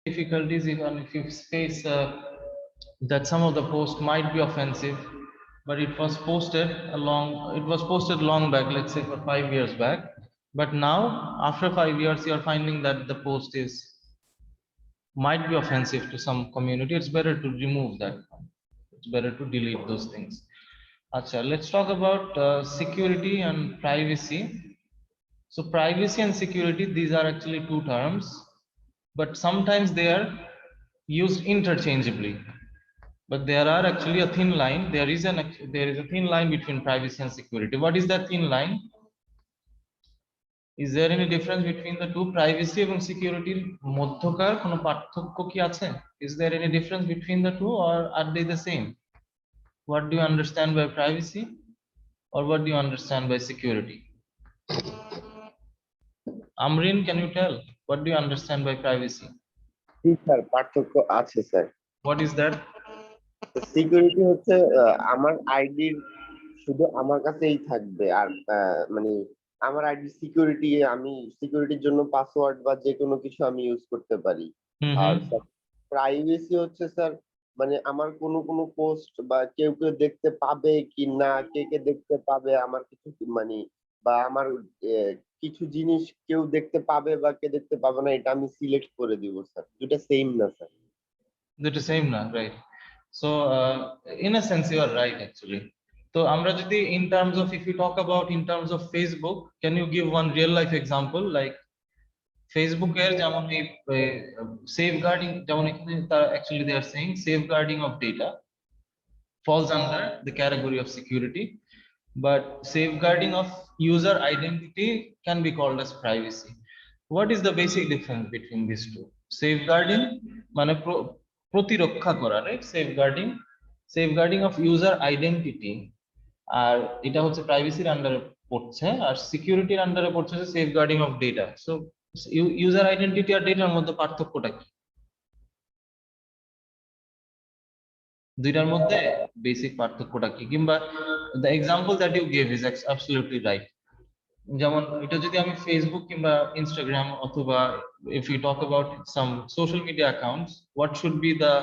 difficulties even if you face that some of the post might be offensive, but it was posted long back, let's say for 5 years back, but now after 5 years you are finding that the post is might be offensive to some community. It's better to remove that. It's better to delete those things. Acha, let's talk about security and privacy. So privacy and security, these are actually two terms, but sometimes they are used interchangeably. But there are actually a thin line. There is a thin line between privacy and security. What is that thin line? Is there any difference between the two? Privacy এবং security মধ্যকার কোনো পার্থক্য কি আছে? Is there any difference between the two, or are they the same? What do you understand by privacy, or what do you understand by security? Amrin, can you tell what do you understand by privacy? G sir, পার্থক্য আছে sir. What is that? Security হচ্ছে আমার আইডির শুধু আমার কাছেই থাকবে, আর মানে আমার আইডি সিকিউরিটি, আমি সিকিউরিটির জন্য পাসওয়ার্ড বা যে কোনো কিছু আমি ইউজ করতে পারি। আর প্রাইভেসি হচ্ছে স্যার, মানে আমার কোনো পোস্ট বা কেউ দেখতে পাবে কি না, কে দেখতে পাবে, আমার কিছু মানে বা আমার কিছু জিনিস কেউ দেখতে পাবে বা কে দেখতে পাবে না, এটা আমি সিলেক্ট করে দিব স্যার। দুটো সেম না স্যার। দুটো সেম না, right? So in a sense you are right actually. So আমরা যদি in terms of, if you talk about in terms of Facebook, can you give one real life example? Like Facebook এর যেমন এই safeguarding, যেমন এখানে তারা actually they are saying safeguarding of data falls under the category of security, but safeguarding of user identity can be called as privacy. What is the basic difference between these two? Safeguarding মানে প্রতিরক্ষা করা, right? safeguarding of user identity, আর এটা হচ্ছে প্রাইভেসির আন্ডারে পড়ছে, আর সিকিউরিটির আন্ডারে পড়ছে safeguarding of data. So user identity আর ডেটার মধ্যে পার্থক্যটা কি? দুইটার মধ্যে বেসিক পার্থক্যটা কি? কিংবা the example that you gave is absolutely right. যেমন এটা যদি আমি ফেসবুক কিংবা ইনস্টাগ্রাম অথবা if we talk about some social media accounts, what should be the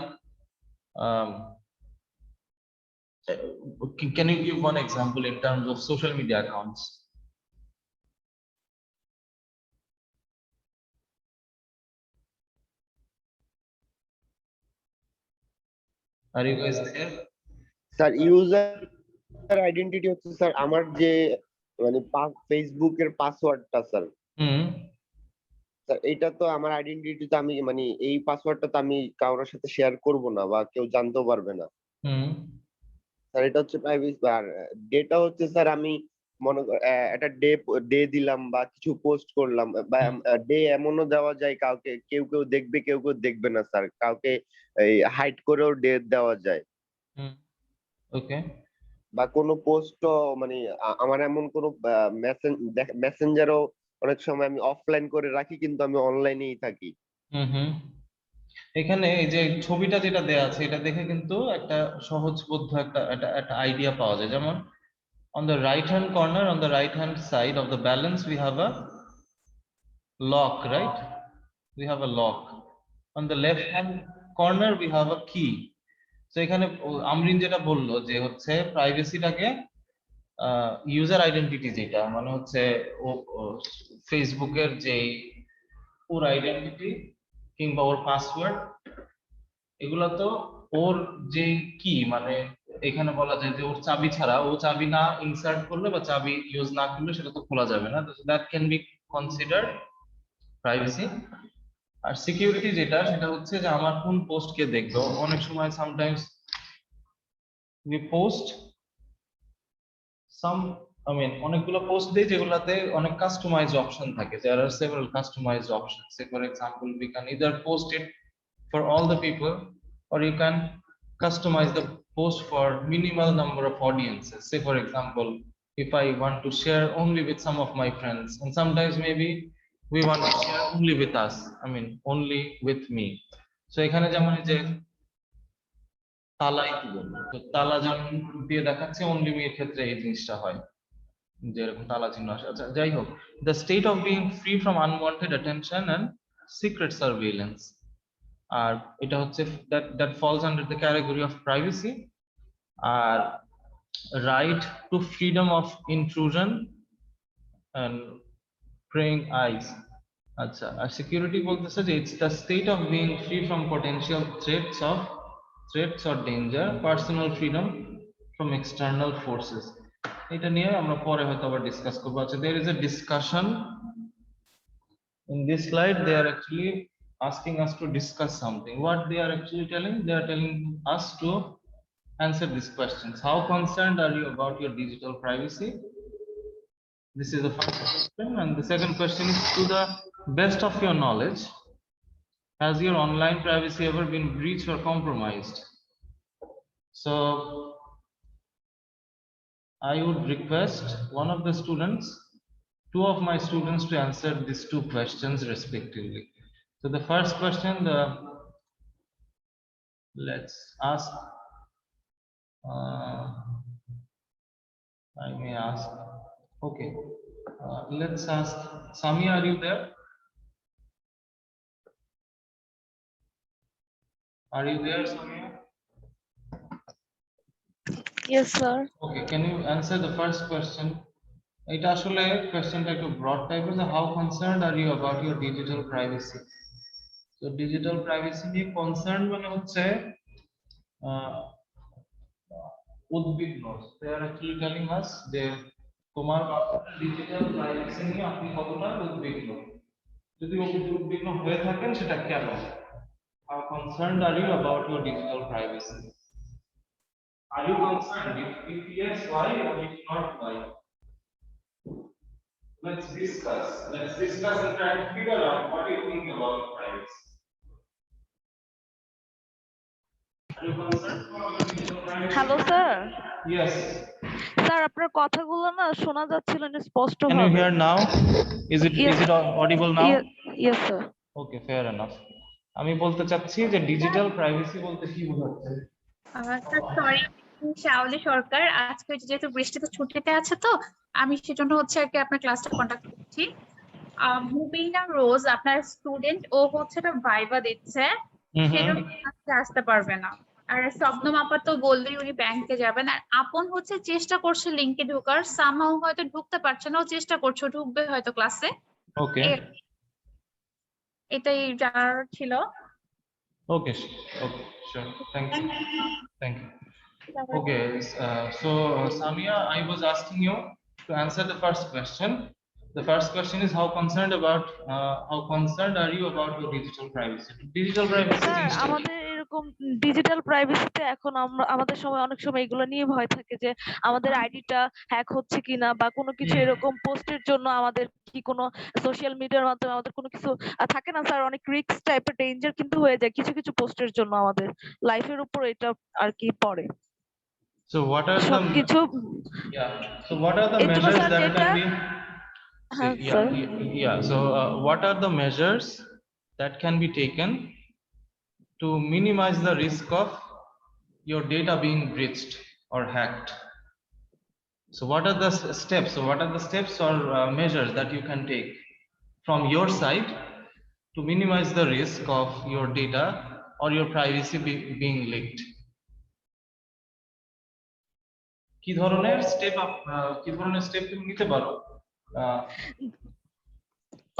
can you give one example in terms of social media accounts? Are you guys there? Sir user identity হচ্ছে sir আমার যে মানে ফেসবুকের পাসওয়ার্ডটা sir. Sir এইটা তো আমার আইডেন্টিটিতে আমি মানে এই পাসওয়ার্ডটা তো আমি কারোর সাথে শেয়ার করব না বা কেউ জানতেও পারবে না স্যার। এটা হচ্ছে প্রাইভেসি। আর ডেটা হচ্ছে স্যার আমি মনে একটা ডে দিলাম বা কিছু পোস্ট করলাম, বা ডে এমনও দেওয়া যায় কাউকে, কেউ দেখবে, কেউ দেখবে না স্যার। কাউকে হাইড করেও ডে দেওয়া যায়। ওকে। বা কোনো পোস্টও মানে আমার এমন কোনো মেসেঞ্জারও অনেক সময় আমি অফলাইন করে রাখি, কিন্তু আমি অনলাইনেই থাকি। এখানে এই যে ছবিটা যেটা দেয়া আছে, এটা দেখে কিন্তু একটা সহজবোধ্য একটা আইডিয়া পাওয়া যায়। যেমন on the right hand corner, on the right hand side of the balance, we have a lock, right? We have a lock. On the left hand corner we have a key. So এখানে আমরিন যেটা বললো যে হচ্ছে প্রাইভেসিটাকে user identity, যেটা মানে হচ্ছে ফেসবুকের যে ওর আইডেন্টিটি কিংবা ওর পাসওয়ার্ড, এগুলা তো ওর যে কি মানে এখানে বলা যায় যে ওর চাবি ছাড়া, ও চাবি না ইনসার্ট করলে বা চাবি ইউজ না করলে সেটা তো খোলা যাবে না। That can be considered privacy. আর সিকিউরিটি যেটা, সেটা হচ্ছে যে আমার কোন পোস্ট কে দেখবে। অনেক সময় sometimes we post some, I mean অনেকগুলো পোস্ট দেই যেগুলাতে অনেক কাস্টমাইজ অপশন থাকে। There are several customized options. Say for example, we can either post it for all the people, or you can customize the post for minimal number of audiences. Say for example, if I want to share only with some of my friends, and sometimes maybe we want to share only with us, I mean only with me. So এখানে যেমন যে তালাই কি বলবো, তো তালা যেমন দিয়ে দেখাচ্ছে অনলি মি এর ক্ষেত্রে এই জিনিসটা হয়, যেরকম তালা চিহ্ন আসে। আচ্ছা, যাই হোক, the state of being free from unwanted attention and secret surveillance. আর এটা হচ্ছে that falls under the category of privacy. R right to freedom of intrusion and praying eyes. আচ্ছা, আর সিকিউরিটি বলতেছে যে it's the state of being free from potential threats or danger, personal freedom from external forces. এটা নিয়ে আমরা পরে হয়তো আবার discuss করব। আচ্ছা, there is a discussion in this slide. They are actually asking us to discuss something. What they are actually telling? They are telling us to answer these questions. How concerned are you about your digital privacy? This is the first question, and the second question is, to the best of your knowledge, has your online privacy ever been breached or compromised? So I would request one of the students, two of my students, to answer these two questions respectively. So the first question, let's ask, I may ask, okay, let's ask Sami, are you there? Are you there, Samia? Yes, sir. Okay, can you answer the first question? এটা আসলে কোয়েশ্চেনটা একটু broad টাইপের, যে how concerned are you about your digital privacy. তো digital privacy নিয়ে concern মানে হচ্ছে উদ্বিগ্ন। দে আর অ্যাকচুয়ালি টেলিং আস যে তোমার ডিজিটাল প্রাইভেসি নিয়ে আপনি কতটা উদ্বিগ্ন, যদি উদ্বিগ্ন হয়ে থাকেন সেটা কেন, how concerned are you about your digital privacy. Are you concerned? If yes, why? Or if not, why? Let's discuss and try to figure out what you think about privacy. Are you concerned about digital privacy? Hello, sir. Yes. Sir, আপনার কথাগুলো না শোনা যাচ্ছিল না স্পষ্ট ভাবে। Can you hear now? Is it audible now? Yes, sir. Okay, fair enough. আমি বলতে চাচ্ছি যে ডিজিটাল প্রাইভেসি বলতে কি বোঝাচ্ছে? সরি, শাওলি সরকার, আজকে যেহেতু বৃষ্টিতে ছুটিতে আছে, তো আমি সেজন্য হচ্ছে আর কি আপনার ক্লাসটা কন্ডাক্ট করছি। মুবিনা রোজ আপনার স্টুডেন্ট, ও হচ্ছে একটা ভাইবা দিচ্ছে, সেজন্য আজকে আসতে পারবে না। আর শবনম আপা তো বললেই উনি ব্যাংকে যাবেন। আর আপন হচ্ছে চেষ্টা করছে লিংকে ঢোকার, সামহাও হয়তো ঢুকতে পারছে না, ও চেষ্টা করছে, ঢুকবে হয়তো ক্লাসে। ওকে, এটাই জানার ছিল। ওকে, sure, thank you. Okay, so Samia, I was asking you to answer the first question. The first question is, how concerned are you about your digital privacy? Digital privacy sir, আমাদের এরকম ডিজিটাল প্রাইভেসিতে এখন আমাদের সময় অনেক সময় এগুলো নিয়ে ভয় থাকে যে আমাদের আইডিটা হ্যাক হচ্ছে কিনা, বা কোনো কিছু এরকম পোস্টের জন্য আমাদের কি কোনো সোশ্যাল মিডিয়ার মাধ্যমে আমাদের কোনো কিছু থাকে না স্যার, অনেক রিস্ক টাইপের ডেঞ্জার কিন্তু হয়ে যায় কিছু কিছু পোস্টের জন্য, আমাদের লাইফের উপর এটা আর কি পড়ে। So what are the measures that can be? So what are the measures that can be taken to minimize the risk of your data being breached or hacked? So what are the steps? Or measures that you can take from your side to minimize the risk of your data or your privacy being leaked? কি ধরনের step তুমি নিতে পারো?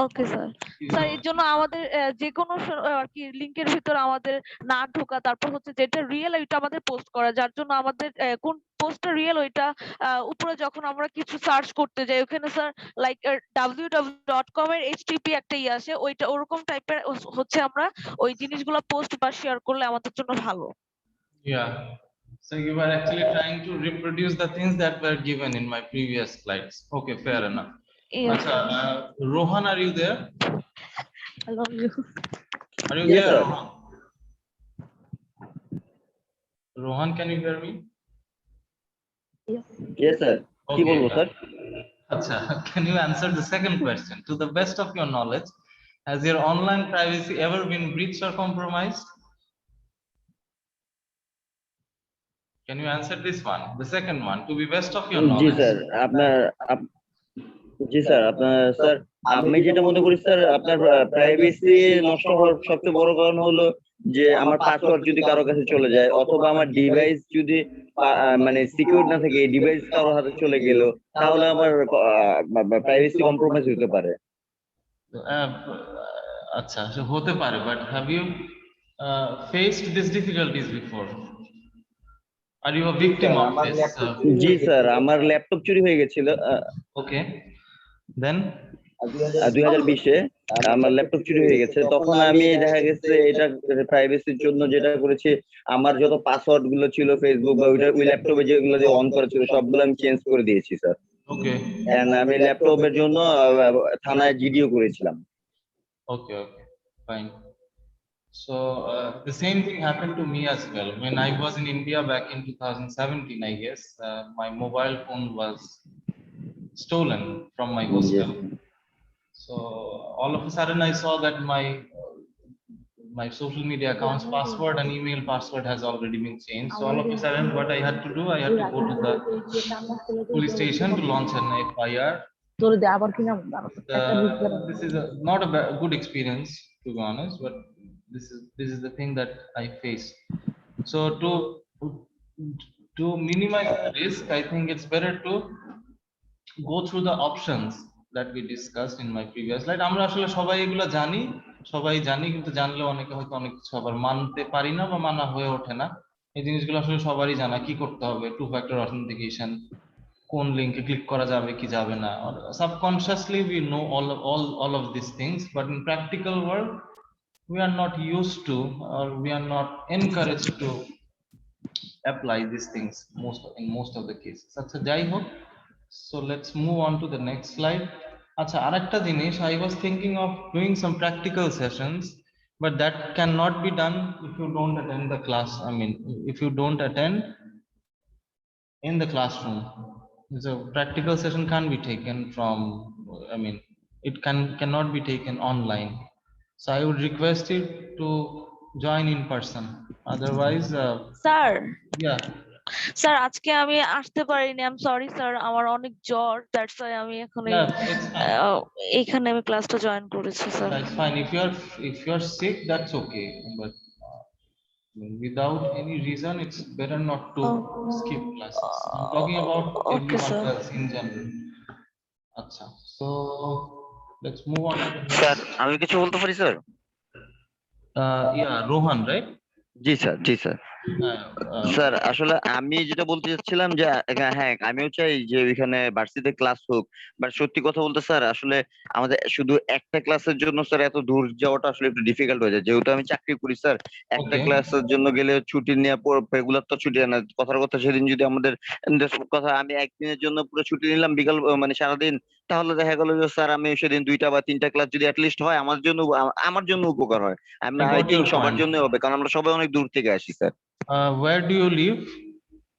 Okay sir. Sir, এর জন্য আমাদের যে কোনো আর কি লিংকের ভিতর আমাদের না ঢোকা, তারপর হচ্ছে যেটা রিয়েল ওইটা আমাদের পোস্ট করা, যার জন্য আমাদের কোন পোস্টটা রিয়েল ওইটা উপরে যখন আমরা কিছু সার্চ করতে যাই ওখানে স্যার লাইক www.com এর http একটা আসে, ওইটা ওরকম টাইপের হচ্ছে আমরা ওই জিনিসগুলো পোস্ট বা শেয়ার করলে আমাদের জন্য ভালো। Yeah. So you were actually trying to reproduce the things that were given in my previous slides. Okay, fair enough. Yes. Rohan, are you there? Hello. Are you Yes, there, sir. Rohan? Rohan, can you hear me? Yes, sir. কি বলবো sir? Acha, can you answer the second question? To the best of your knowledge, has your online privacy ever been breached or compromised? Can you answer this one? The second one, to the best of your knowledge. G sir, sir আমি যেটা মনে করি sir, আপনার privacy নষ্ট হওয়ার সবচেয়ে বড় কারণ হলো যে আমার পাসওয়ার্ড যদি কারো কাছে চলে যায় অথবা আমার ডিভাইস যদি মানে সিকিউর না থাকে, ডিভাইস কারো হাতে চলে গেল, তাহলে আমার প্রাইভেসি কম্প্রোমাইজ হতে পারে। আচ্ছা, হতে পারে, but have you faced these difficulties before? Are you a victim of this? G sir, আমার ল্যাপটপ চুরি হয়ে গেছিল। Okay, then 2020-এ আমার ল্যাপটপ চুরি হয়ে গেছে। তখন আমি দেখা গেছে এটা প্রাইভেসির জন্য যেটা করেছি, আমার যত পাসওয়ার্ড গুলো ছিল ফেসবুক বা ওই ল্যাপটপে যেগুলো যে অন করা ছিল সবগুলো আমি চেঞ্জ করে দিয়েছি স্যার। okay, এন্ড আমি ল্যাপটপের জন্য থানায় জিডিও করেছিলাম। okay, fine. So the same thing happened to me as well. When I was in India back in 2017, I guess, my mobile phone was stolen from my hostel. So all of a sudden I saw that my social media account's password and email password has already been changed. So all of a sudden what I had to do, I had to go to the police station to launch an FIR. This is not a good experience, to be honest, but this is the thing that I face. So to minimize the risk, I think it's better to go through the options that we discussed in my previous slide. আমরা আসলে সবাই এগুলো জানি, কিন্তু জানলে অনেকে হয়তো অনেক কিছু আবার মানতে পারি না বা মানা হয়ে ওঠে না। এই জিনিসগুলো আসলে সবারই জানা, কি করতে হবে, 2-factor authentication, কোন লিংকে ক্লিক করা যাবে কি যাবে না, or subconsciously we know all of these things, but in practical world we are not used to, or we are not encouraged to apply these things in most of the cases. আচ্ছা, যাই হোক, so let's move on to the next slide. আচ্ছা, আরেকটা জিনিস, I was thinking of doing some practical sessions, but that cannot be done if you don't attend the class. I mean, if you don't attend in the classroom. So practical session can't be taken from, I mean, it cannot be taken online. So I would request you to join in person. Otherwise, sir, yeah, sir আজকে আমি আসতে পারিনি, I am sorry sir, আমার অনেক জ্বর, that's why আমি এখন it's fine. এখানে আমি ক্লাসটা জয়েন করেছি sir. That's fine. If you're sick, that's okay. But without any reason, it's better not to skip classes. I'm talking about Okay, everyone sir. else in general. Acha, so let's move on to the sir, next. আমি কিছু বলতে পারি sir? Yeah, Rohan, right? জি sir, জি sir. Sir আসলে আমি যেটা বলতে চাচ্ছিলাম যে হ্যাঁ, আমিও চাই যে ওইখানে ভার্সিটিতে ক্লাস হোক, বাট সত্যি কথা বলতে স্যার আসলে আমাদের শুধু একটা ক্লাসের জন্য স্যার এত দূর যাওয়াটা আসলে একটু ডিফিকাল্ট হয়ে যায়। যেহেতু আমি চাকরি করি স্যার, একটা Okay. ক্লাসের জন্য গেলে ছুটি নেওয়া রেগুলার তো ছুটি হয় না। কথার কথা সেদিন যদি আমাদের কথা আমি একদিনের জন্য পুরো ছুটি নিলাম বিকাল মানে সারাদিন, তাহলে দেখা গেল যে স্যার আমি সেদিন 2টা বা 3টা ক্লাস যদি অ্যাটলিস্ট হয় আমার জন্য উপকার হয়। আমি I got I think your সবার point. জন্য হবে, কারণ আমরা সবাই অনেক দূর থেকে আসি sir. Where do you live?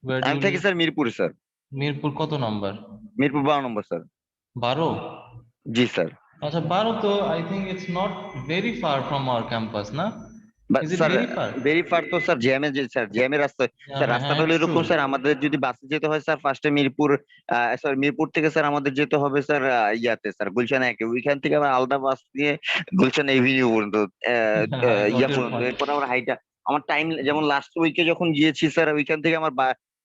Where do আমি you থাকি live? স্যার মিরপুরে স্যার। মিরপুর কত নম্বর? মিরপুর 12 নম্বর স্যার। 12? জি স্যার। আচ্ছা, 12 তো I think it's not very far from our campus, না? But Is it sir very far? Very far তো স্যার, জ্যামের রাস্তা স্যার। হ্যাঁ, রাস্তাটা হলো it's এরকম true. স্যার, আমাদের যদি বাসে যেতে হয় স্যার ফার্স্টে মিরপুর স্যার মিরপুর থেকে স্যার আমাদের যেতে হবে স্যার ইয়াতে স্যার গুলশান 1-এ, ওইখান থেকে আবার আলাদা বাস নিয়ে গুলশান এভিনিউ পর্যন্ত I got ইয়া your পর্যন্ত। point. এরপর আমার হাইটা আমার টাইম, যেমন লাস্ট উইকে যখন গিয়েছি স্যার ওইখান থেকে আমার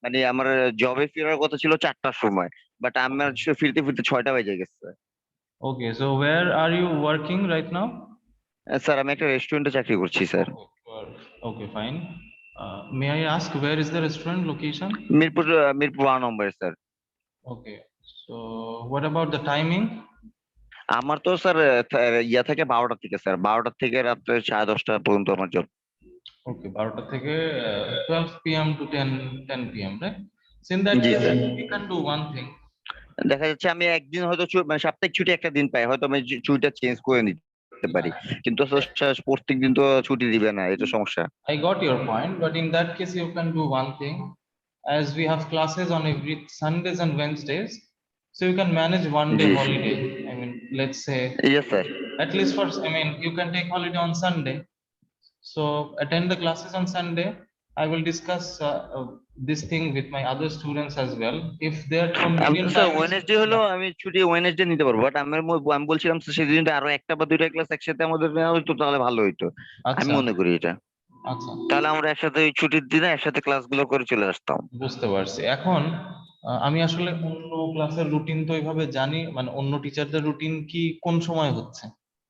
মানে আমার জবে ফেরার কথা ছিল 4টার সময়, বাট আমার ফিরতে ফিরতে 6টা বেজে গেছে। Okay, so where are you working right now? Sir আমি একটা রেস্টুরেন্টে চাকরি করছি sir. Okay, fine. May I ask where is the restaurant location? Mirpur 12 নম্বরে sir. Okay, so what about the timing? আমার তো স্যার ইয়া থেকে 12টা থেকে স্যার, 12টা থেকে রাত্রে 10:30 পর্যন্ত আমার জব। Okay, 12টা থেকে 12 p.m. to 10 p.m., right? So in that G case, sir. we can do one thing. দেখা যাচ্ছে আমি একদিন হয়তো মানে সাপ্তাহিক ছুটি একটা দিন পাই, হয়তো আমি ছুটিটা চেঞ্জ করে নিতে পারি, কিন্তু প্রত্যেক দিন তো ছুটি দিবে না, এটা সমস্যা। I got your point, but in that case, you can do one thing. As we have classes on every Sundays and Wednesdays, so you can manage one day Yes. holiday. I mean, let's say yes sir. at least for, I mean, you can take holiday on Sunday. So attend the classes on Sunday. I will discuss this thing with my other students as well. If their convenient sir time is- Wednesday হলো আমি ছুটি Wednesday নিতে পারবো, but আমি বলছিলাম সেদিন আরো 1টা বা 2টা ক্লাস একসাথে আমাদের নেওয়া হইতো তাহলে ভালো হইতো, আমি আচ্ছা, মনে করি এটা। আচ্ছা, তাহলে আমরা একসাথে ওই ছুটির দিনে একসাথে ক্লাসগুলো করে চলে আসতাম। বুঝতে পারছি। এখন আমি আসলে অন্য ক্লাসের রুটিন তো এইভাবে জানি, মানে অন্য টিচারদের রুটিন কি কোন সময় হচ্ছে,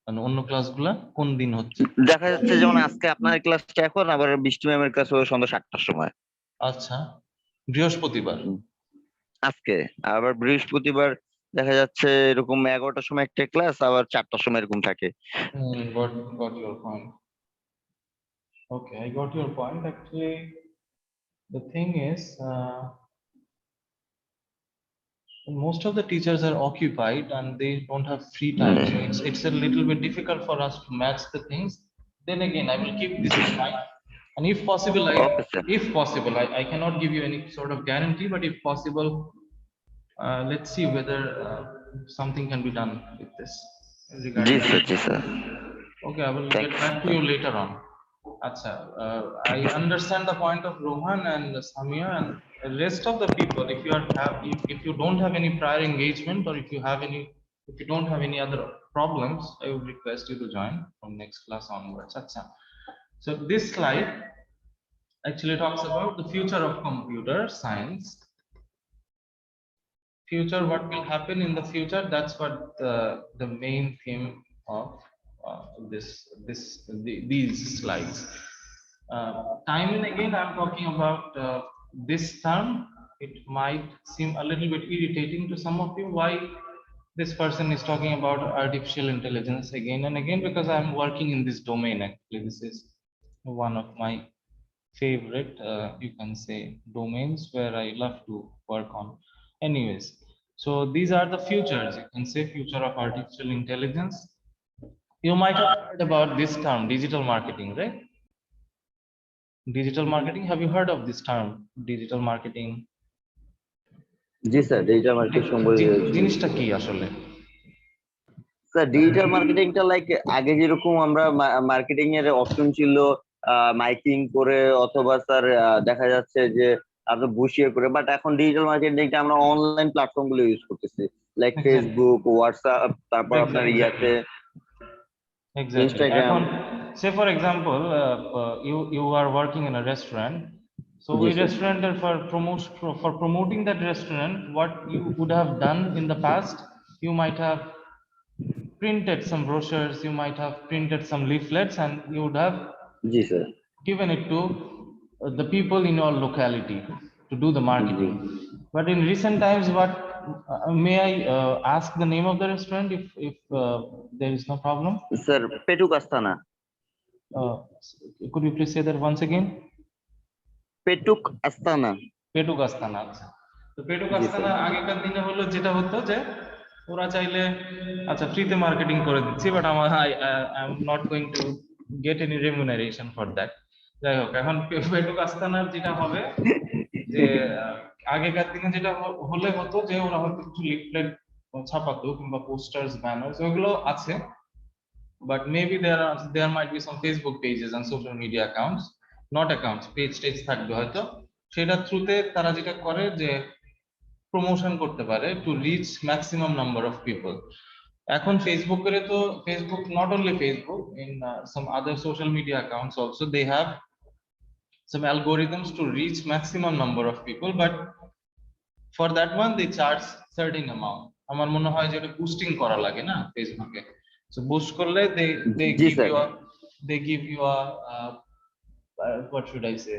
মানে অন্য ক্লাসগুলা কোন দিন হচ্ছে। দেখা যাচ্ছে যেমন আজকে আপনার ক্লাসটা এখন, আবার বৃষ্টি ম্যামের ক্লাস হবে সন্ধ্যা 7টার সময় আচ্ছা, বৃহস্পতিবার। আজকে। আবার বৃহস্পতিবার দেখা যাচ্ছে এরকম 11টার সময় একটা ক্লাস, আবার 4টার সময় এরকম থাকে। Got your point. Okay, I got your point. Actually, the thing is, most of the teachers are occupied and they don't have free time, so it's a little bit difficult for us to match the things. Then again, I will keep this in mind, and if possible, Okay, sir. I cannot give you any sort of guarantee, but if possible, let's see whether something can be done with this regarding G that. Sir, G sir. Okay, I will Thanks. get back to you later on. Acha, I understand the point of Rohan and Samia and the rest of the people. If you if you don't have any prior engagement, or if you don't have any other problems, I would request you to join from next class onwards. Acha. So this slide actually talks about the future of computer science. Future, what will happen in the future? That's what the main theme of these slides. Time and again, I'm talking about this term. It might seem a little bit irritating to some of you. Why this person is talking about artificial intelligence again and again? Because I'm working in this domain. Actually, this is one of my favorite, you can say, domains where I love to work on. Anyways, so these are the futures, you can say, future of artificial intelligence. You might have heard about this term, digital marketing, right? Digital marketing, have you heard of this term, digital marketing? G sir, digital marketing সম্পর্কে জিনিসটা কি আসলে? Sir, digital মার্কেটিংটা like আগে যেরকম আমরা marketing এর option ছিল miking করে, অথবা স্যার দেখা যাচ্ছে যে আপনি বসিয়ে করে, বাট এখন ডিজিটাল মার্কেটিংটা আমরা অনলাইন প্ল্যাটফর্ম গুলো ইউজ করতেছি, লাইক ফেসবুক, হোয়াটসঅ্যাপ, তারপর আপনার ইয়াতে Instagram. Say for example, you are working in a restaurant. So we restaurant, for promoting that restaurant, what you would have done in the past, you might have printed some brochures, you might have printed some leaflets, and you would have given it to the people in your locality to do the marketing. But in recent times, what may I ask the name of the restaurant, if there is no problem? Sir, Petuk Astana. Could you please say that once again? Petuk Astana. Petuk Astana. তো পেটুক আস্তানা আগেকার দিনে হলো যেটা হতো যে ওরা চাইলে আচ্ছা ফ্রিতে মার্কেটিং করে দিচ্ছি, বাট আমার I am not going to get any remuneration for that. যাই হোক, এখন পেটুক আস্তানার যেটা হবে যে আগেকার দিনে যেটা হলে হতো যে ওরা হয়তো কিছু লিফলেট ছাপাতো কিংবা পোস্টার্স, ব্যানার্স, ওগুলো আছে, but maybe there might be some Facebook pages and social media accounts, not accounts, page থাকবে হয়তো, সেটা থ্রুতে তারা যেটা করে যে প্রমোশন করতে পারে to reach maximum number of people. এখন ফেসবুকের তো Facebook, not only Facebook, in some other social media accounts also, they have some algorithms to reach maximum number of people, but for that one they charge certain amount. আমার মনে হয় যে এটা boosting করা লাগে না ফেসবুকে, সো বুস্ট করলে they give you a what should I say,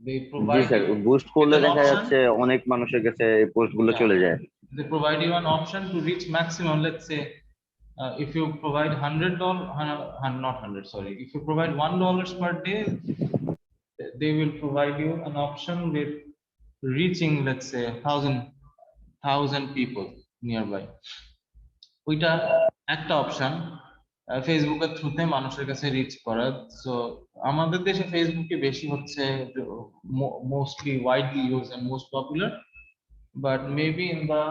they provide boost করলে দেখা যাচ্ছে অনেক মানুষের কাছে এই পোস্ট গুলো চলে যায়। They provide you an option to reach maximum. Let's say if you provide $100, not 100, sorry, if you provide $1 per day, they will provide you an option with reaching, let's say, 1,000 people nearby. ওইটা একটা option ফেসবুকের থ্রুতে মানুষের কাছে rich করার। So আমাদের দেশে ফেসবুকে বেশি হচ্ছে, mostly widely use and most popular, but maybe in the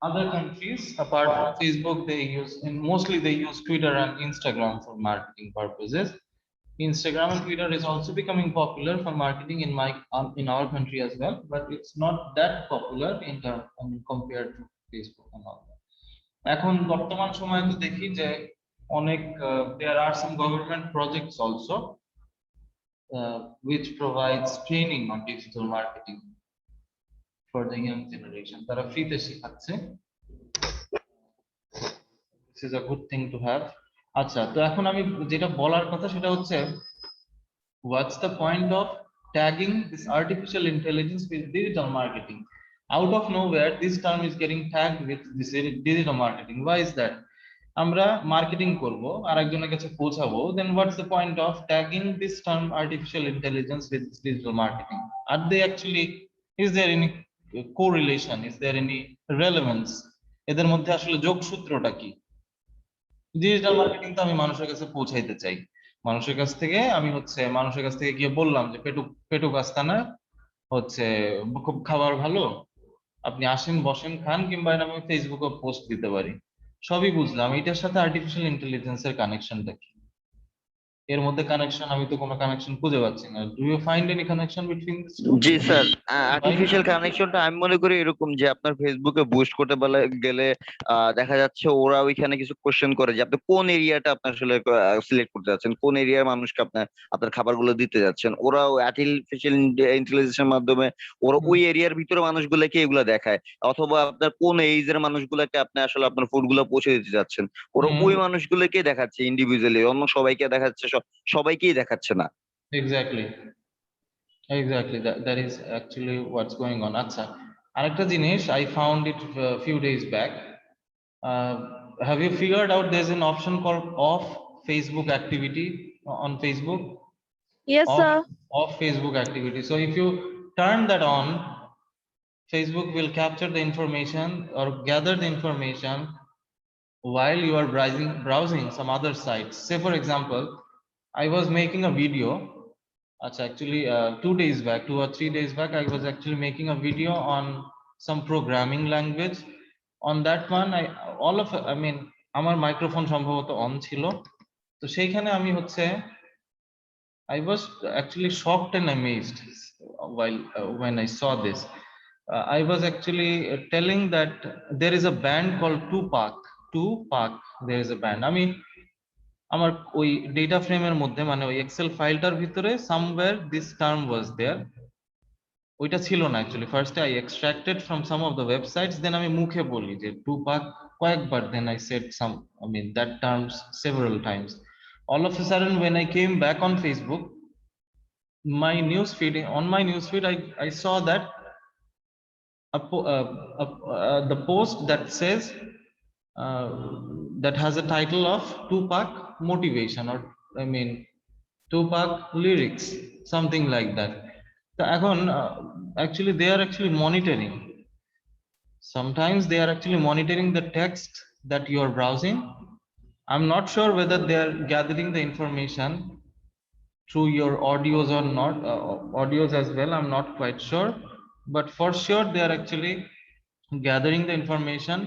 other countries apart from Facebook they use, and mostly they use Twitter and Instagram for marketing purposes. Instagram and Twitter is also becoming popular for marketing in our country as well, but it's not that popular compared to Facebook and all that. এখন বর্তমান সময়ে তো দেখি যে অনেক there are some government projects also which provides training on digital marketing for the young generation. তারা ফ্রিতে শেখাচ্ছে। This is a good thing to have. আচ্ছা, তো এখন আমি যেটা বলার কথা সেটা হচ্ছে what's the point of tagging this artificial intelligence with digital marketing? Out of nowhere this term is getting tagged with this digital marketing. Why is that? আমরা মার্কেটিং করব আর একজনের কাছে পৌঁছাবো, then what's the point of tagging this term artificial intelligence with digital marketing? Are they actually, is there any correlation, is there any relevance? এদের মধ্যে আসলে যোগসূত্রটা কি? Digital marketing তো আমি মানুষের কাছে পৌঁছাইতে চাই, মানুষের কাছ থেকে আমি মানুষের কাছ থেকে গিয়ে বললাম যে পেটুক আস্তানা হচ্ছে খুব খাবার ভালো, আপনি আসেন বসেন খান, কিংবা আমি ফেসবুকে পোস্ট দিতে পারি, সবই বুঝলাম। এটার সাথে আর্টিফিশিয়াল ইন্টেলিজেন্সের কানেকশনটা কি? এর মধ্যে কানেকশন আমি তো কোনো কানেকশন খুঁজে পাচ্ছি না। Do you find any connection between this two? জি স্যার, আর্টিফিশিয়াল কানেকশনটা আমি মনে করি এরকম যে আপনার ফেসবুকে বুস্ট করতে গেলে দেখা যাচ্ছে ওরা ওইখানে কিছু কোশ্চেন করে যে আপনি কোন এরিয়াটা আপনার আসলে সিলেক্ট করতে যাচ্ছেন, কোন এরিয়ার মানুষকে আপনার খাবারগুলো দিতে যাচ্ছেন। ওরা আর্টিফিশিয়াল ইন্টেলিজেন্সের মাধ্যমে ওরা ওই এরিয়ার ভিতরে মানুষগুলোকে এগুলো দেখায়, অথবা আপনার কোন এইজের মানুষগুলোকে আপনি আসলে আপনার ফুড গুলো পৌঁছে দিতে যাচ্ছেন, ওরা ওই মানুষগুলোকে দেখাচ্ছে ইন্ডিভিজুয়ালি, অন্য সবাইকে দেখাচ্ছে, সবাইকেই দেখাচ্ছে না। Exactly, that is actually what's going on. আচ্ছা, আরেকটা জিনিস I found it few days back. Have you figured out there's an option called off Facebook activity on Facebook? Yes, sir. Off Facebook activity. So if you turn that on, Facebook will capture the information or gather the information while you are browsing some other sites. Say for example, I was making a video. Actually 2 days back, 2 or 3 days back, I was actually making a video on some programming language. On that one, আমার microphone সম্ভবত on ছিল, তো সেইখানে আমি I was actually shocked and amazed while when I saw this. I was actually telling that there is a band called Tupac. There is a band. আমার ওই data ফ্রেমের মধ্যে মানে ওই এক্সেল ফাইলটার ভিতরে somewhere this term was there. ওইটা ছিল না অ্যাকচুয়ালি। ফার্স্টে I extracted from some of the websites, then আমি মুখে বলি যে Tupac কয়েকবার, then I said that terms several times. All of a sudden when I came back on Facebook, my newsfeed, I saw that the post that says that has a title of Tupac motivation, or Tupac lyrics, something like that. So actually they are actually monitoring. Sometimes they are actually monitoring the text that you are browsing. I'm not sure whether they are gathering the information through your audios or not, audios as well, I'm not quite sure, but for sure they are actually gathering the information,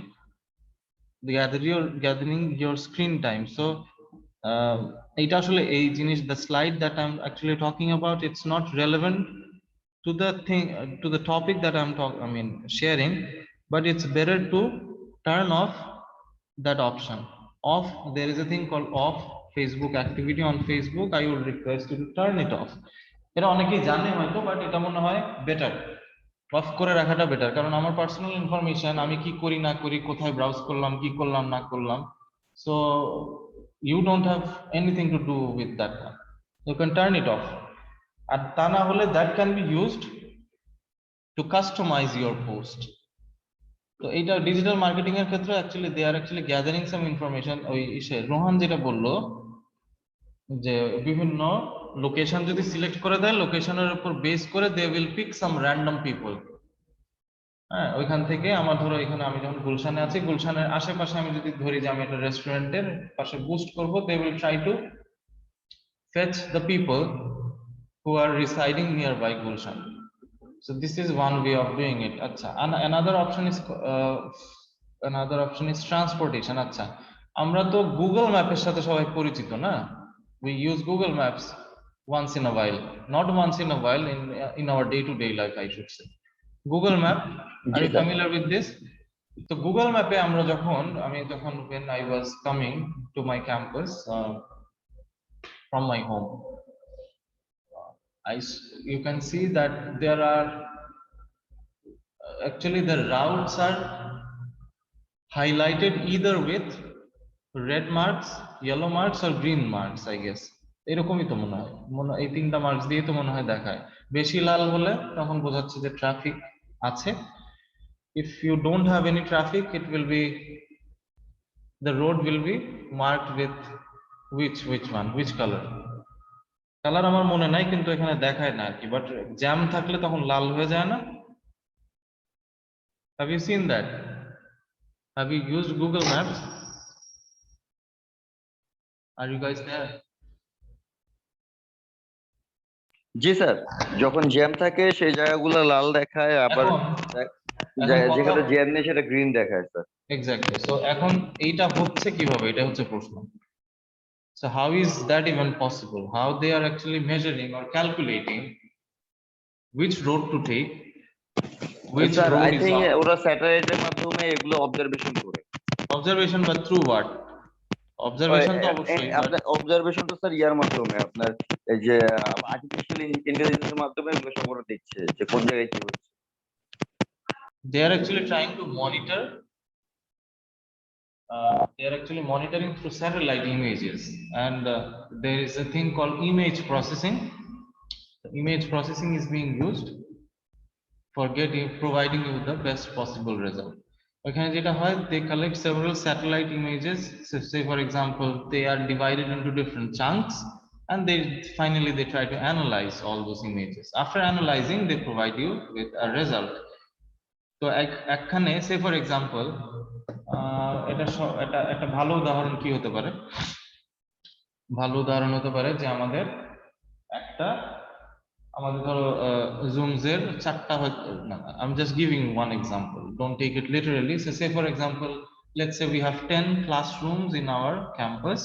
gathering your screen time. So এটা আসলে এই জিনিস, the slide that I'm actually talking about, it's not relevant to the thing, to the topic that I'm sharing, but it's better to turn off that option. Off, there is a thing called off Facebook activity on Facebook. I would request you to turn it off. এটা অনেকেই জানে হয়তো, but এটা মনে হয় better of করে রাখাটা better, কারণ আমার পার্সোনাল ইনফরমেশন, আমি কি করি না করি, কোথায় ব্রাউজ করলাম, কি করলাম না করলাম, so you don't have anything to do with that one. You can turn it off. আর তা না হলে that can be used to customize your post. তো এইটা ডিজিটাল মার্কেটিং এর ক্ষেত্রে actually they are actually gathering some information. ওই রোহান যেটা বললো যে বিভিন্ন লোকেশন যদি সিলেক্ট করে দেয়, লোকেশনের উপর বেস করে they will pick some random people. হ্যাঁ, ওইখান থেকে আমার ধরো এখানে আমি যখন গুলশানে আছি, গুলশানের আশেপাশে আমি যদি ধরি যে আমি একটা রেস্টুরেন্টের পাশে বুস্ট করবো, they will try to fetch the people who are residing nearby Gulshan. So this is one way of doing it. Acha, another option is transportation. Acha, আমরা তো গুগল ম্যাপের সাথে সবাই পরিচিত না? We use Google Maps once in a while, not once in a while, in our day-to-day life, I should say. Google Map, are you familiar with this? তো Google ম্যাপে আমরা আমি যখন when I was coming to my campus from my home, you can see that there are actually the routes are highlighted either with red marks, yellow marks or green marks, I guess. এরকমই তো মনে হয় এই তিনটা marks দিয়ে তো মনে হয় দেখায়। বেশি লাল হলে তখন বোঝাচ্ছে যে ট্রাফিক আছে। If you don't have any traffic, the road will be marked with which color? Colour আমার মনে নাই, কিন্তু এখানে দেখায় না আর কি, বাট জ্যাম থাকলে তখন লাল হয়ে যায় না? Have you seen that? Have you used Google Maps? Are you guys there? G sir, যখন জ্যাম থাকে সেই জায়গাগুলো লাল দেখায়, আবার যেখানে জ্যাম নেই সেটা গ্রিন দেখায় স্যার। এক্স্যাক্টলি। সো এখন এইটা হচ্ছে কিভাবে, এটা হচ্ছে প্রশ্ন। So how is that even possible? How they are actually measuring or calculating which road to take, which sir road I is think off? ওরা স্যাটেলাইটের মাধ্যমে এগুলো অবজারভেশন করে। Observation, but through what? Observation তো অবশ্যই, আপনার অবজারভেশন তো sir ইয়ার মাধ্যমে, আপনার এই যে আর্টিফিশিয়াল ইন্টেলিজেন্সের মাধ্যমে এগুলো সব ওরা দেখছে যে কোন জায়গায় কি হচ্ছে। they are actually trying to monitor. They are actually monitoring through satellite images, and there is a thing called image processing. The image processing is being used for providing you the best possible result. Okay, they collect several satellite images. So say for example, they are divided into different chunks, and finally they try to analyze all those images. After analyzing, they provide you with a result. তো একখানে সে for example এটা ভালো উদাহরণ কি হতে পারে? ভালো উদাহরণ হতে পারে যে আমাদের ধরো জুমস এর চারটা, I'm just giving one example, don't take it literally. So say for example, let's say we have 10 classrooms in our campus.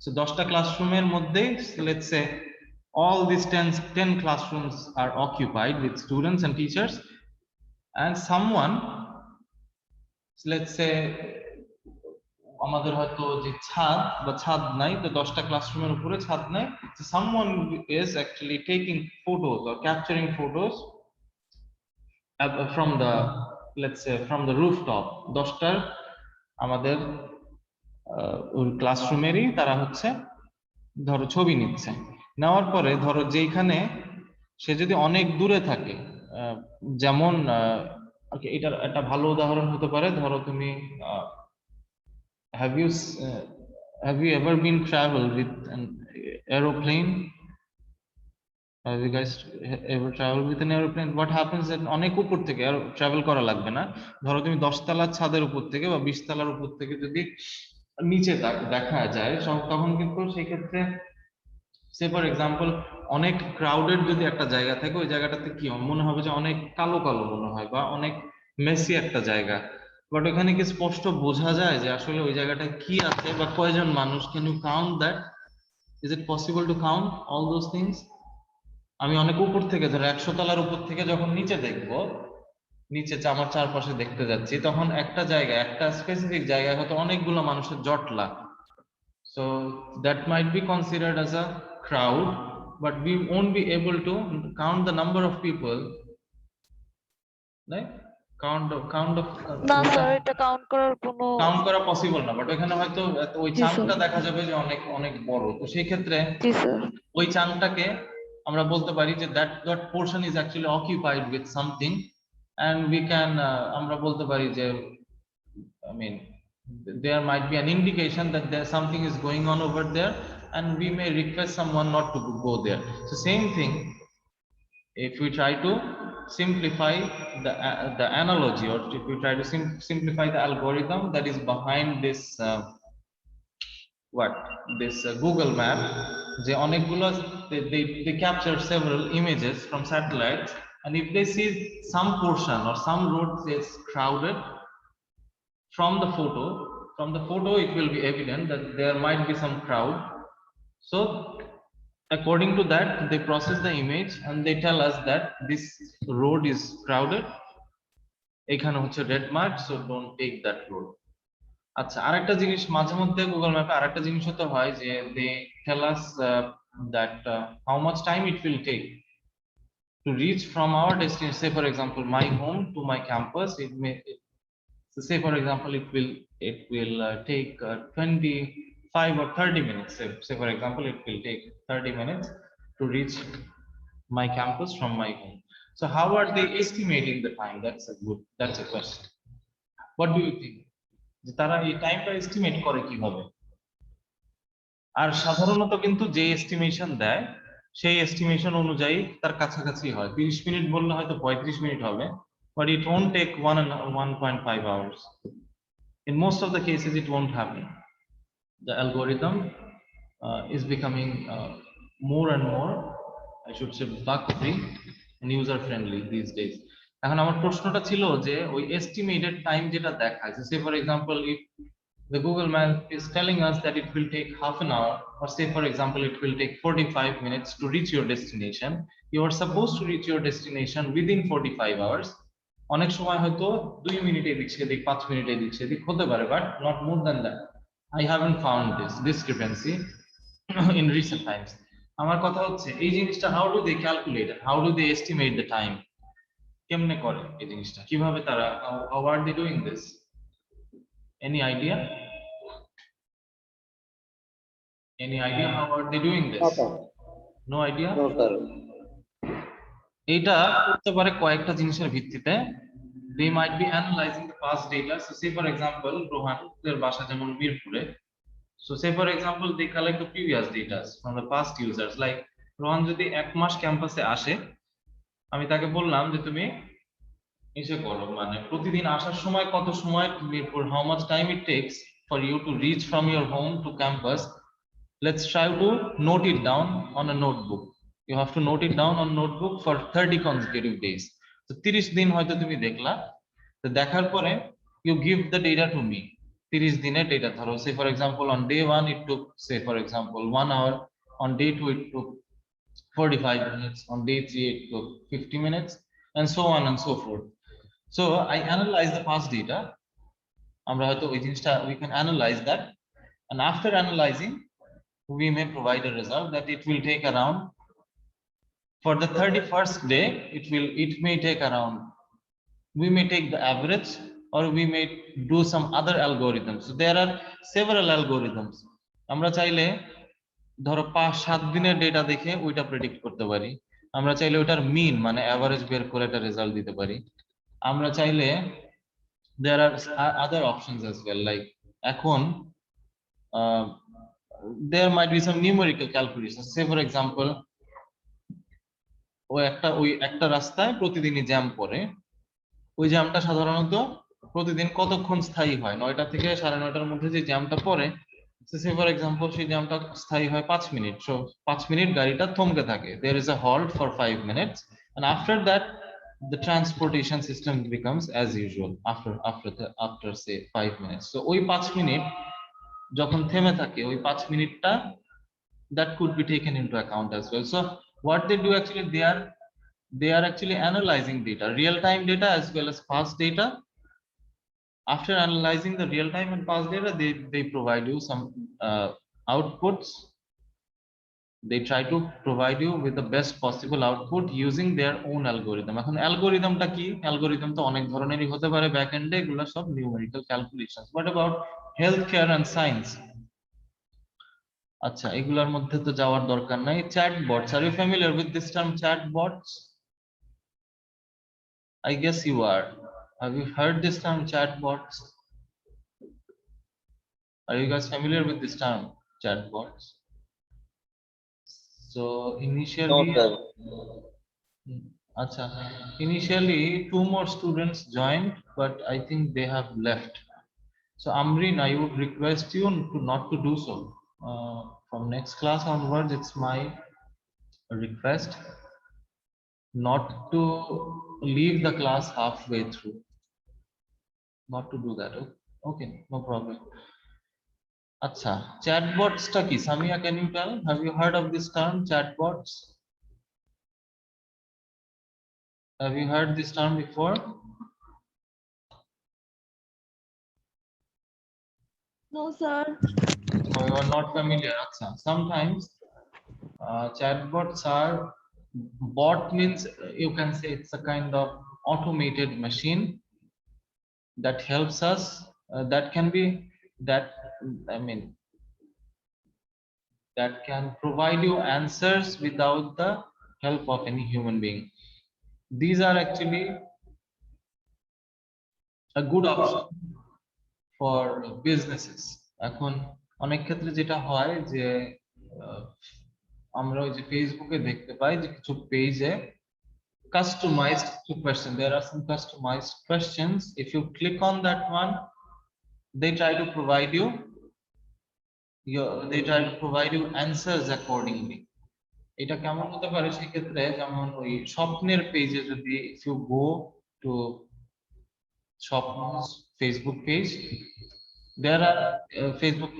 So 10টা ক্লাসরুমের মধ্যে let's say all these 10 classrooms are occupied with students and teachers, and someone, let's say আমাদের হয়তো যে ছাদ নাই, তো 10টা ক্লাসরুমের উপরে ছাদ নাই, so someone is actually taking photos or capturing photos from the, let's say from the rooftop. 10টার আমাদের ক্লাসরুমেরই তারা হচ্ছে ধরো ছবি নিচ্ছে। নেওয়ার পরে ধরো যেখানে সে যদি অনেক দূরে থাকে, যেমন এটার একটা ভালো উদাহরণ হতে পারে, ধরো তুমি have you ever been traveled with an aeroplane? Have you guys ever traveled with an aeroplane? What happens that অনেক উপর থেকে ট্রাভেল করা লাগবে না, ধরো তুমি 10 তলার ছাদের উপর থেকে বা 20 তলার উপর থেকে যদি নিচে দেখা যায়, তখন কিন্তু সেই ক্ষেত্রে সে ফর এক্সাম্পল অনেক ক্রাউডেড যদি একটা জায়গা থাকে, ওই জায়গাটাতে কি মনে হবে যে অনেক কালো কালো মনে হয় বা অনেক মেসি একটা জায়গা, বাট ওখানে কি স্পষ্ট বোঝা যায় যে আসলে ওই জায়গাটা কি আছে বা কয়জন মানুষ? Can you count that? Is it possible to count all those things? আমি অনেক উপর থেকে ধরো 100 তলার উপর থেকে যখন নিচে দেখবো, নিচে আমার চারপাশে দেখতে যাচ্ছি, তখন একটা জায়গায়, একটা স্পেসিফিক জায়গায় হয়তো অনেকগুলো মানুষের জটলা, so that might be considered as a crowd, but we won't be able to count the number of people, right? count of না স্যার, এটা কাউন্ট করা পসিবল না, বাট এখানে হয়তো ওই চাঙ্কটা দেখা যাবে যে অনেক অনেক বড়, তো সেই ক্ষেত্রে ওই চাঙ্কটাকে আমরা বলতে পারি যে that portion is actually occupied with something, and we can আমরা বলতে পারি যে I mean there might be an indication that there something is going on over there, and we may request someone not to go there. So same thing, if we try to simplify the analogy, or if we try to simplify the algorithm that is behind this Google map, যে অনেকগুলো they capture several images from satellites, and if they see some portion or some road is crowded, from the photo it will be evident that there might be some crowd. So according to that, they process the image and they tell us that this road is crowded, এখানে হচ্ছে red mark, so don't take that road. আচ্ছা, আরেকটা জিনিস মাঝে মধ্যে Google ম্যাপে আরেকটা জিনিস হতে হয় যে they tell us that how much time it will take to reach from our destination. Say for example, my home to my campus, it may, so say for example, it will take 25 or 30 minutes. Say for example, it will take 30 minutes to reach my campus from my home. So how are they estimating the time? That's a question. What do you think? যে তারা এই টাইমটা estimate করে কিভাবে? আর সাধারণত কিন্তু যে estimation দেয় সেই এস্টিমেশন অনুযায়ী তার কাছাকাছি হয়। 30 মিনিট বললে হয়তো 35 মিনিট হবে, but it won't take 1.5 hours. In most of the cases it won't happen. The algorithm is becoming more and more, I should say, bug free and user friendly these days. এখন আমার প্রশ্নটা ছিল যে ওই estimated time যেটা দেখায়, say for example, if the Google Map is telling us that it will take half an hour, or say for example it will take 45 minutes to reach your destination, you are supposed to reach your destination within 45 hours. অনেক সময় হয়তো 2 মিনিটে এদিক সেদিক, 5 মিনিটে এদিক সেদিক হতে পারে, but not more than that. I haven't found this discrepancy in recent times. আমার কথা হচ্ছে এই জিনিসটা how do they calculate it? How do they estimate the time? কেমনে করে এই জিনিসটা, কিভাবে তারা, how are they doing this? Any idea? Any idea how are they doing this? No idea? No, sir. এটা করতে পারে কয়েকটা জিনিসের ভিত্তিতে। They might be analyzing the past data. So say for example, Rohan এর বাসা যেমন মিরপুরে, so say for example they collect the previous data from the past users. Like Rohan যদি 1 মাস ক্যাম্পাসে আসে, আমি তাকে বললাম যে তুমি এসে করো, মানে প্রতিদিন আসার সময় কত সময় Mirpur, how much time it takes for you to reach from your home to campus. Let's try to note it down on a notebook. You have to note it down on notebook for 30 consecutive days. So 30 দিন হয়তো তুমি দেখলা, তো দেখার পরে you give the data to me. 30 দিনের data ধরো, say for example on day 1 it took, say for example 1 hour, on day 2 it took 45 minutes, on day 3 it took 50 minutes, and so on and so forth. So I analyze the past data. আমরা হয়তো ওই জিনিসটা, we can analyze that, and after analyzing we may provide a result that it will take around, for the 31st day it may take around, we may take the average, or we may do some other algorithms. So there are several algorithms. আমরা চাইলে ধরো 5-7 দিনের data দেখে ওইটা predict করতে পারি, আমরা চাইলে ওটার মিন মানে এভারেজ বের করে একটা রেজাল্ট দিতে পারি, আমরা চাইলে there are other options as well, like এখন there might be some numerical calculations. Say for example, ওই একটা রাস্তায় প্রতিদিনই জ্যাম পড়ে, ওই জ্যামটা সাধারণত প্রতিদিন কতক্ষণ স্থায়ী হয়, 9টা থেকে 9:30টার মধ্যে যে জ্যামটা পড়ে, say for example সেই জ্যামটা স্থায়ী হয় 5 মিনিট, so 5 মিনিট গাড়িটা থমকে থাকে, there is a halt for 5 minutes, and after that the transportation system becomes as usual after say 5 minutes. So ওই 5 মিনিট যখন থেমে থাকে, ওই 5 মিনিটটা that could be taken into account as well. So what they do actually, they are actually analyzing data, real time data as well as past data. After analyzing the real time and past data, they provide you some outputs. They try to provide you with the best possible output using their own algorithm. এখন অ্যালগরিদমটা কি? Algorithm তো অনেক ধরনেরই হতে পারে, back এন্ডে এগুলো সব numerical calculations. What about healthcare and science? আচ্ছা, এগুলোর মধ্যে তো যাওয়ার দরকার নাই। Chatbots, are you familiar with this term chatbots? I guess you are. Have you heard this term chatbots? Are you guys familiar with this term chatbots? So initially, No, sir. Acha, initially 2 more students joined, but I think they have left. So Amreen, I would request you to not to do so. From next class onwards, it's my request not to leave the class halfway through. Not to do that. Okay, no problem. Acha, chatbots ta ki? Samia, can you tell? Have you heard of this term chatbots? Have you heard this term before? No, sir. So you are not familiar. Sometimes chatbots are, bot means you can say it's a kind of automated machine that helps us. That can be that I mean that can provide you answers without the help of any human being. These are actually a good option for businesses. এখন অনেক ক্ষেত্রে যেটা হয় যে আহ, আমরা ওই যে ফেসবুকে দেখতে পাই যে কিছু পেজে customized question, there are some customized questions. If you click on that one, they try to provide you answers accordingly. এটা কেমন হতে পারে সেক্ষেত্রে, যেমন ওই স্বপ্নের পেজে যদি if you go to স্বপ্ন's Facebook page, there are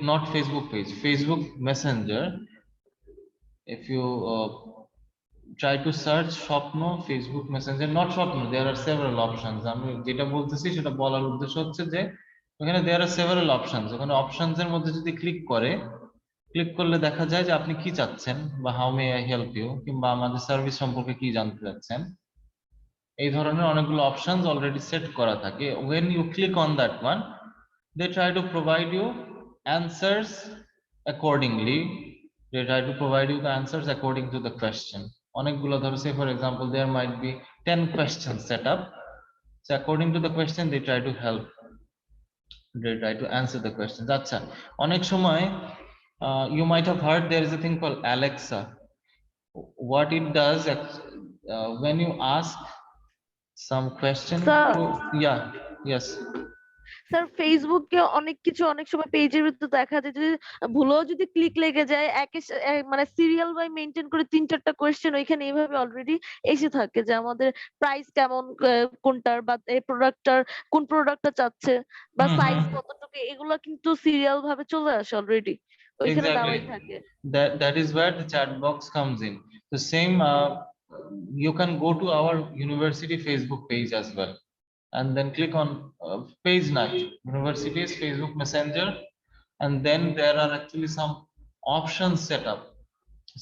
not Facebook page, Facebook Messenger. If you try to search স্বপ্ন Facebook Messenger, not স্বপ্ন, there are several options. আমি যেটা বলতেছি সেটা বলার উদ্দেশ্য হচ্ছে যে ওখানে there are several options. ওখানে options এর মধ্যে যদি ক্লিক করলে দেখা যায় যে আপনি কি চাচ্ছেন, বা how may I help you, কিংবা আমাদের সার্ভিস সম্পর্কে কি জানতে চাচ্ছেন, এই ধরনের অনেকগুলো অপশনস অলরেডি সেট করা থাকে। when you click on that one, they try to provide you answers accordingly. They try to provide you the answers according to the question. অনেকগুলো ধরো, say for example there might be 10 questions set up, so according to the question they try to help, they try to answer the questions. আচ্ছা, অনেক সময় you might have heard there is a thing called Alexa. What it does, when you ask some question Sir. to, yeah, yes, sir ফেসবুকে অনেক কিছু অনেক সময় পেজের ভিতর দেখা যায় যে ভুলেও যদি ক্লিক লেগে যায় মানে সিরিয়াল বাই মেনটেন করে ৩-৪টা কোয়েশ্চেন ওইখানে এইভাবে অলরেডি এসে থাকে যে আমাদের প্রাইস কেমন, কোনটার, বা এই প্রোডাক্টটার কোন প্রোডাক্টটা চাচ্ছে, বা সাইজ কতটুকু, এগুলো কিন্তু সিরিয়াল ভাবে চলে আসে অলরেডি ওইখানে দেওয়াই exactly. থাকে। That is where the chat box comes in. The same, you can go to our university Facebook page as well, and then click on page 9, university's Facebook Messenger, and then there are actually some options set up.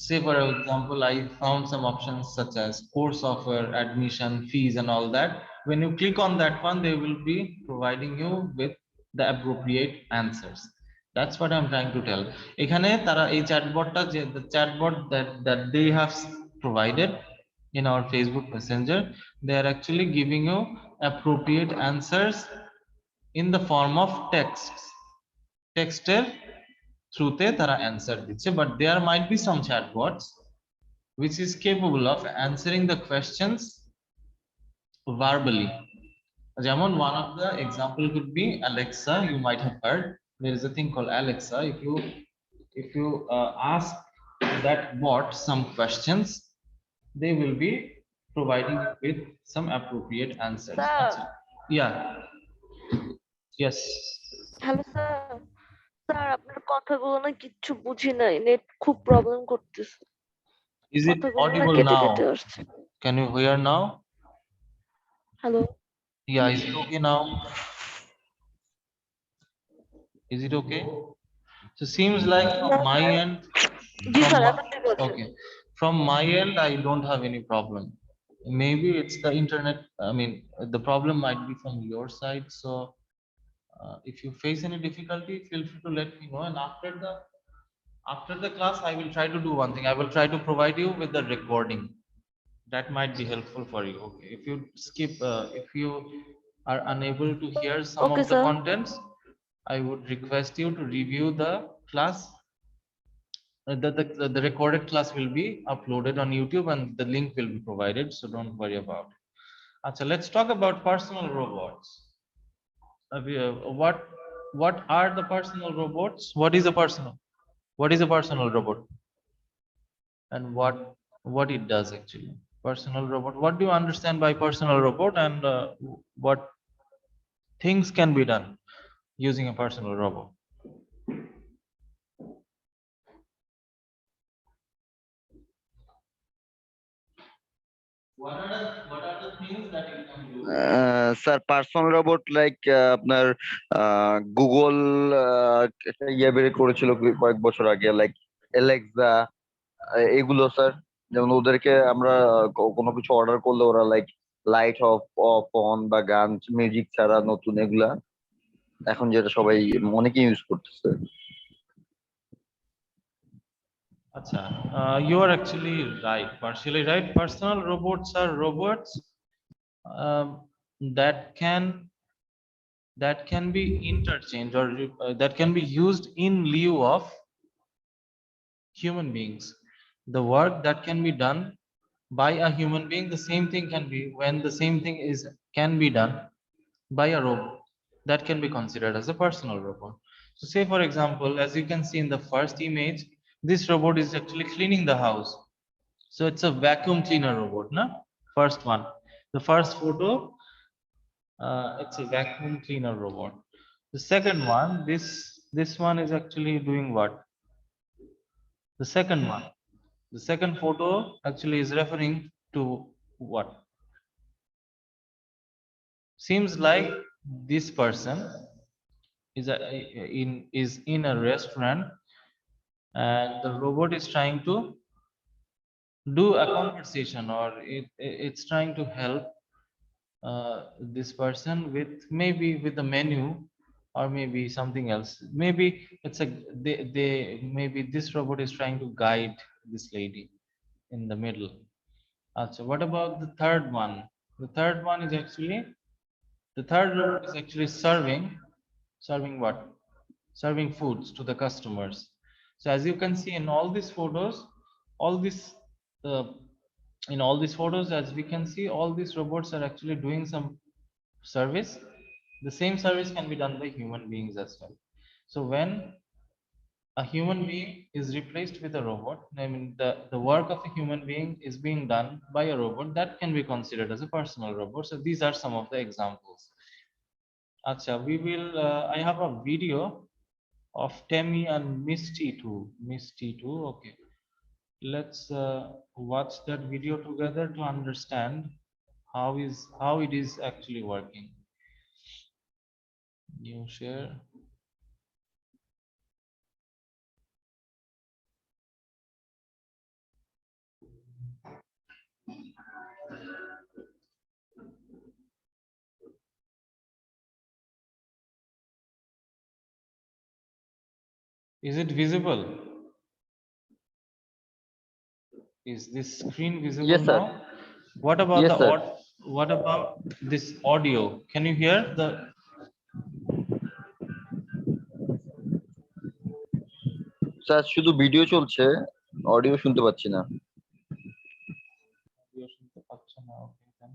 Say for example, I found some options such as course offer, admission, fees, and all that. When you click on that one, they will be providing you with the appropriate answers. That's what I'm trying to tell. এখানে তারা এই চ্যাটবটটা, যে the chatbot that they have provided in our Facebook Messenger, they are actually giving you appropriate answers in the form of texter through তারা answer দিচ্ছে। But there might be some chatbots which is capable of answering the questions verbally. যেমন one of the example could be Alexa. You might have heard there is a thing called Alexa. If you ask that bot some questions, they will be providing you with some appropriate answers. Sir. Yeah, yes. Hello sir, sir আপনার কথাগুলো না কিচ্ছু বুঝি নাই, net খুব problem করতেছে, Is it কথাগুলো না audible কেটে now? কেটে আসছে। Can you hear now? Hello, Yeah, is it okay now? Is it okay? So seems like from my end, G from sir my, এখন ঠিক আছে। okay, from my end I don't have any problem. Maybe it's the internet. I mean, the problem might be from your side. So if you face any difficulty, feel free to let me know. And after the class, I will try to do one thing. I will try to provide you with the recording. That might be helpful for you. Okay, if you skip, if you are unable to hear some Okay, of the sir. contents, I would request you to review the class. The recorded class will be uploaded on YouTube and the link will be provided, so don't worry about it. So let's talk about personal robots. What are the personal robots? What is a personal robot, and what it does actually? Personal robot, what do you understand by personal robot, and what things can be done using a personal robot? what are the things that you can do? Sir personal robot like আপনার Google একটা ইয়ে বের করেছিল কয়েক বছর আগে, like Alexa, এগুলো sir. যেমন ওদেরকে আমরা কোনো কিছু অর্ডার করলে ওরা like light off of on বা গান মিউজিক ছাড়া, নতুন এগুলা এখন যেটা সবাই অনেকে ইউজ করতেছে। Acha, you are actually right, partially right. Personal robots are robots um, that can be interchanged or that can be used in lieu of human beings. The work that can be done by a human being, the same thing can be when the same thing can be done by a robot, that can be considered as a personal robot. So say for example, as you can see in the first image, this robot is actually cleaning the house. So it's a vacuum cleaner robot, na? First one, the first photo, it's a vacuum cleaner robot. The second one, this one is actually doing what? The second one, the second photo actually is referring to what? Seems like this person is in a restaurant, and the robot is trying to do a conversation, or it's trying to help this person with maybe with the menu, or maybe something else. Maybe it's a they maybe this robot is trying to guide this lady in the middle. So what about the third one? The third one is actually, the third robot is actually serving what? Serving foods to the customers. So as you can see in all these photos, all this uh, in all these photos, as we can see, all these robots are actually doing some service. The same service can be done by human beings as well. So when a human being is replaced with a robot, I mean the work of a human being is being done by a robot, that can be considered as a personal robot. So these are some of the examples. Acha, we will I have a video of Temi and Misty too. Misty too, okay. Let's watch that video together to understand how it is actually working. New share. Is it visible? Is this screen visible Yes, sir. now? What about Yes, the sir. what about this audio? Can you hear the? Sir শুধু video চলছে, audio শুনতে পাচ্ছি না। Audio শুনতে পাচ্ছ না, okay then.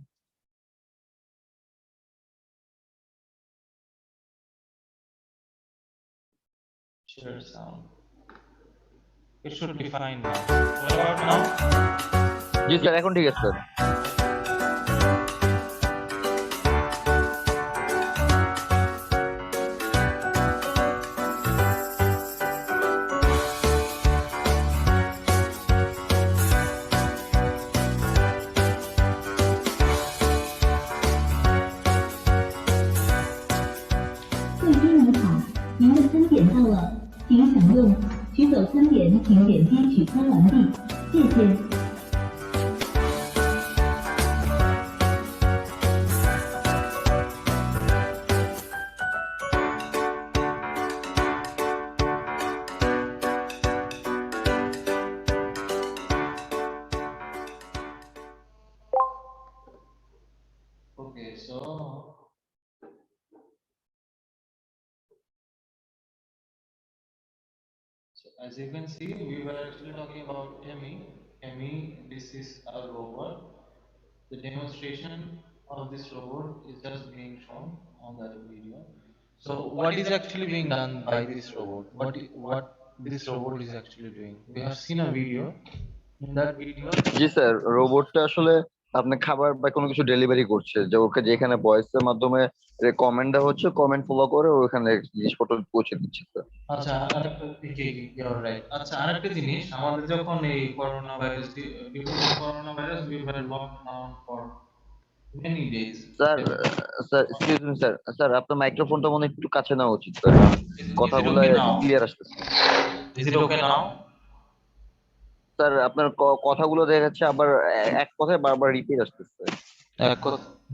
Share sound. It should be fine now. What about now? G sir, এখন ঠিক আছে স্যার।取走餐点，请点击取餐完毕，谢谢。Okay, so as you can see, we were actually talking about Temi. Temi, this is a robot. The demonstration of this robot is just being shown on the video. So what is actually being done by this robot? What this robot is actually doing? We have seen a video. In that video, জি sir, রোবটটা আসলে আপনি খাবার বা কোনো কিছু delivery করছে, যে ওকে যেখানে ভয়েসের মাধ্যমে কমেন্ট দেওয়া হচ্ছে, কমেন্ট ফলো করে ওখানে জিনিসপত্র পৌঁছে দিচ্ছে স্যার। আচ্ছা আরেকটা ইউর রাইট। আচ্ছা আরেকটা জিনিস, আমাদের যখন এই corona virus, before corona virus we were locked down for many days. Sir sir excuse me sir, sir আপনার মাইক্রোফোনটা মনে হয় একটু কাছে নেওয়া উচিত স্যার, Is it কথাগুলো okay now? ক্লিয়ার আসতেছে না। Is it okay now? Sir আপনার কথাগুলো দেখা যাচ্ছে আবার এক কথায় বারবার রিপিট আসতেছে।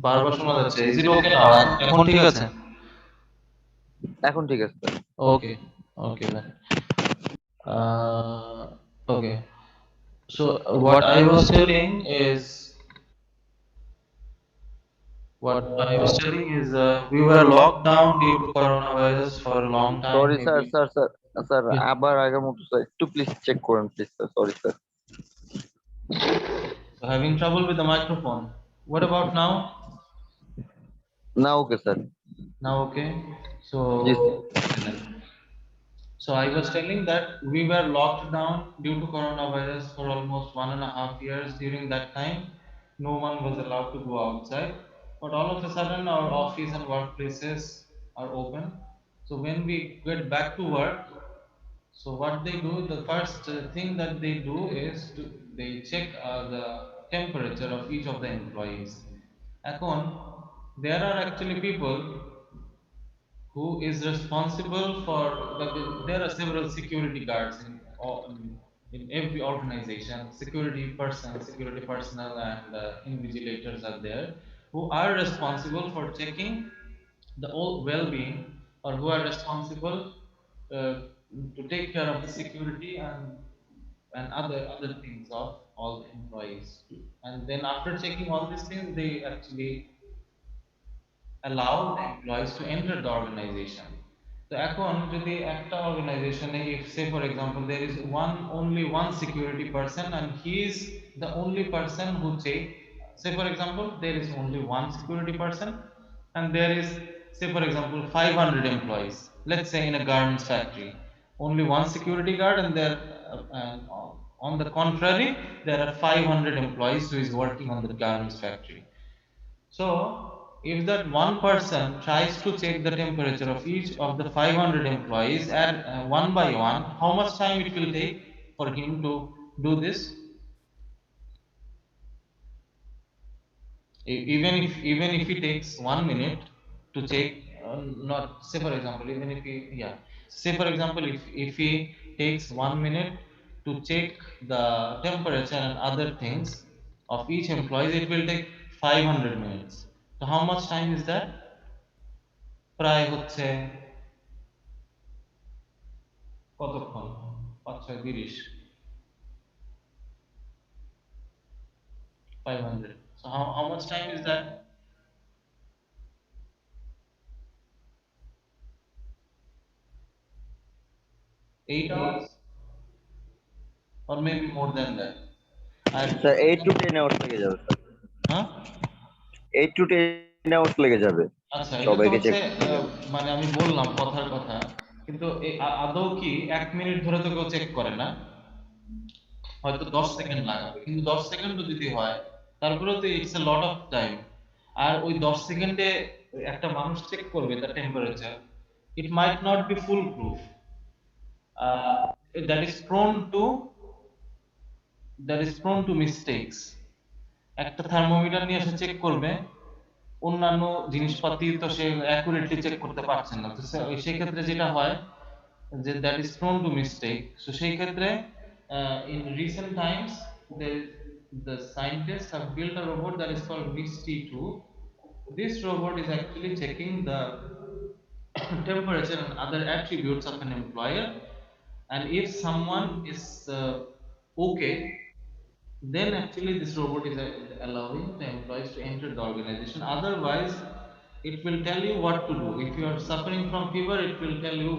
বারবার শোনা যাচ্ছে। Is it okay now? এখন ঠিক আছে? এখন ঠিক আছে sir. Okay, okay then. Okay. So what I was telling is we were locked down due to coronavirus for a long time. Sorry sir, maybe. Sir Yeah. আবার আগের মতো sir একটু প্লিজ চেক করেন please sir, sorry sir. So having trouble with the microphone. What about now? না okay sir. Now okay. So Yes. So I was telling that we were locked down due to coronavirus for almost 1.5 years. During that time, no one was allowed to go outside. But all of a sudden, our office and workplaces are open. So when we get back to work, so what they do, the first thing that they do is they check the temperature of each of the employees. এখন, there are actually people who is responsible for there are several security guards in every organization, security personnel and invigilators are there who are responsible for checking the well-being, or who are responsible uh, to take care of the security and other things of all the employees. And then after checking all these things, they actually allow the employees to enter the organization. তো এখন যদি একটা অর্গানাইজেশনে, if say for example there is only one security person and he is the only person who check, say for example there is only one security person and there is, say for example, 500 employees, let's say in a garments factory, only one security guard and there and on the contrary there are 500 employees who is working on the garments factory. So, if that one person tries to check the temperature of each of the 500 employees at one by one, how much time it will take for him to do this? Even if he takes 1 minute to check, not say for example, even if he say for example if he takes 1 minute to check the temperature and other things of each employee, it will take 500 minutes. So how much time is that? প্রায় হচ্ছে কতক্ষণ, 5 6 30, 500. So how much time is that? 8 hours or maybe more than that. Sir 8 to 10 hours লেগে যাবে sir. হ্যাঁ 8 to 10 hours লেগে যাবে আচ্ছা, এটা তো সবাইকে চেক হচ্ছে মানে আমি বললাম কথার কথা, কিন্তু আদৌ কি 1 মিনিট ধরে তো কেউ চেক করে না, হয়তো 10 সেকেন্ড লাগাবে, কিন্তু 10 সেকেন্ডও যদি হয় তারপরে তো it's a lot of time. আর ওই 10 সেকেন্ডে একটা মানুষ চেক করবে তার temperature, it might not be fool proof, that is prone to mistakes. একটা থার্মোমিটার নিয়ে এসে চেক করবে, অন্যান্য জিনিসপাতি তো সে অ্যাকুরেটলি চেক করতে পারছে না, তো সেই ক্ষেত্রে যেটা হয় যে that is prone two mistake. So সেই ক্ষেত্রে in recent times the scientists have built a robot that is called MIST-2. This robot is actually checking the temperature and other attributes of an employer, and if someone is okay, then actually this robot is allowing the employees to enter the organization. Otherwise it will tell you what to do. If you are suffering from fever, it will tell you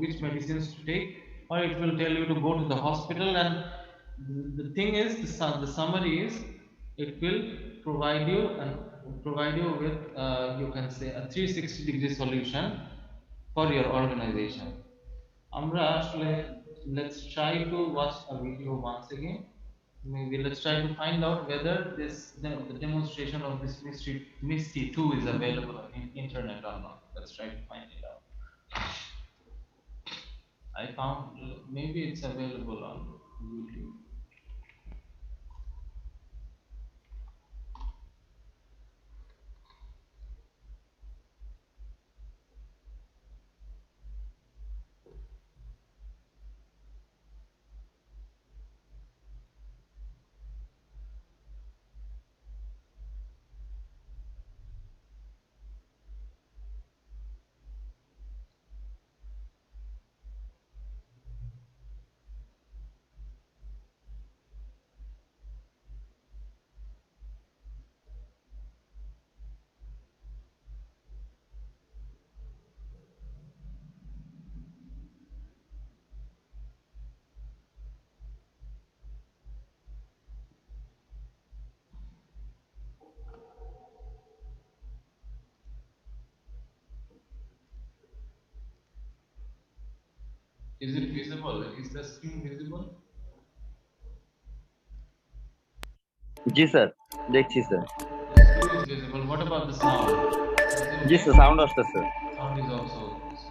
which medicines to take, or it will tell you to go to the hospital. And the thing is, the summary is, it will provide you with you can say a 360-degree solution for your organization. আমরা আসলে let's try to watch a video once again. maybe let's try to find out whether the demonstration of this Misty 2 is available on internet or not. Let's try to find it out. I found maybe it's available on YouTube. Is it visible? Is the screen visible? জি sir, দেখছি sir. The screen is visible. What about the sound? জি sir, sound আসতেছে। Sound is also.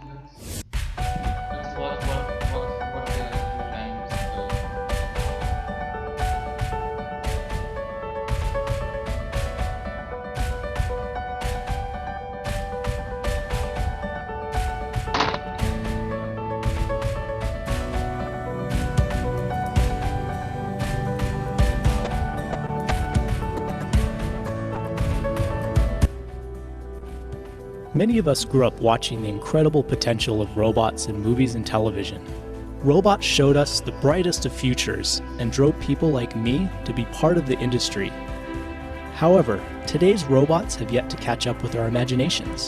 So let's watch what they are trying to say. Many of us grew up watching the incredible potential of robots in movies and television. Robots showed us the brightest of futures and drove people like me to be part of the industry. However, today's robots have yet to catch up with our imaginations.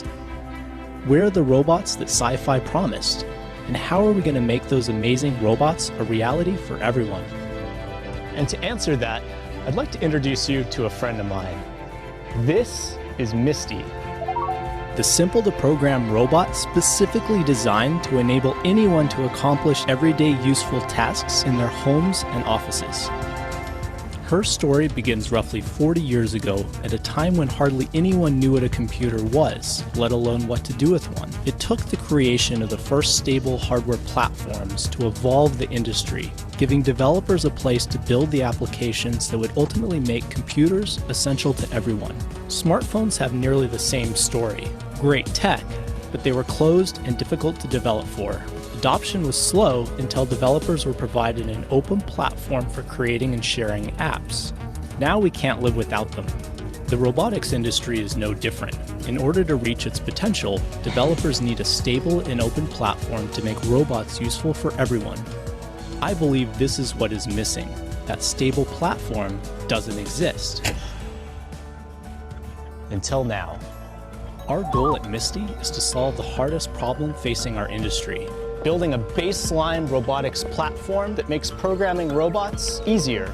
Where are the robots that sci-fi promised? And how are we going to make those amazing robots a reality for everyone? And to answer that, I'd like to introduce you to a friend of mine. This is Misty. The simple-to-program robot specifically designed to enable anyone to accomplish everyday useful tasks in their homes and offices. Her story begins roughly 40 years ago at a time when hardly anyone knew what a computer was, let alone what to do with one. It took the creation of the first stable hardware platforms to evolve the industry, giving developers a place to build the applications that would ultimately make computers essential to everyone. Smartphones have nearly the same story. Great tech, but they were closed and difficult to develop for. Adoption was slow until developers were provided an open platform for creating and sharing apps. Now we can't live without them. The robotics industry is no different. In order to reach its potential, developers need a stable and open platform to make robots useful for everyone. I believe this is what is missing. That stable platform doesn't exist. Until now. Our goal at Misty is to solve the hardest problem facing our industry. Building a baseline robotics platform that makes programming robots easier.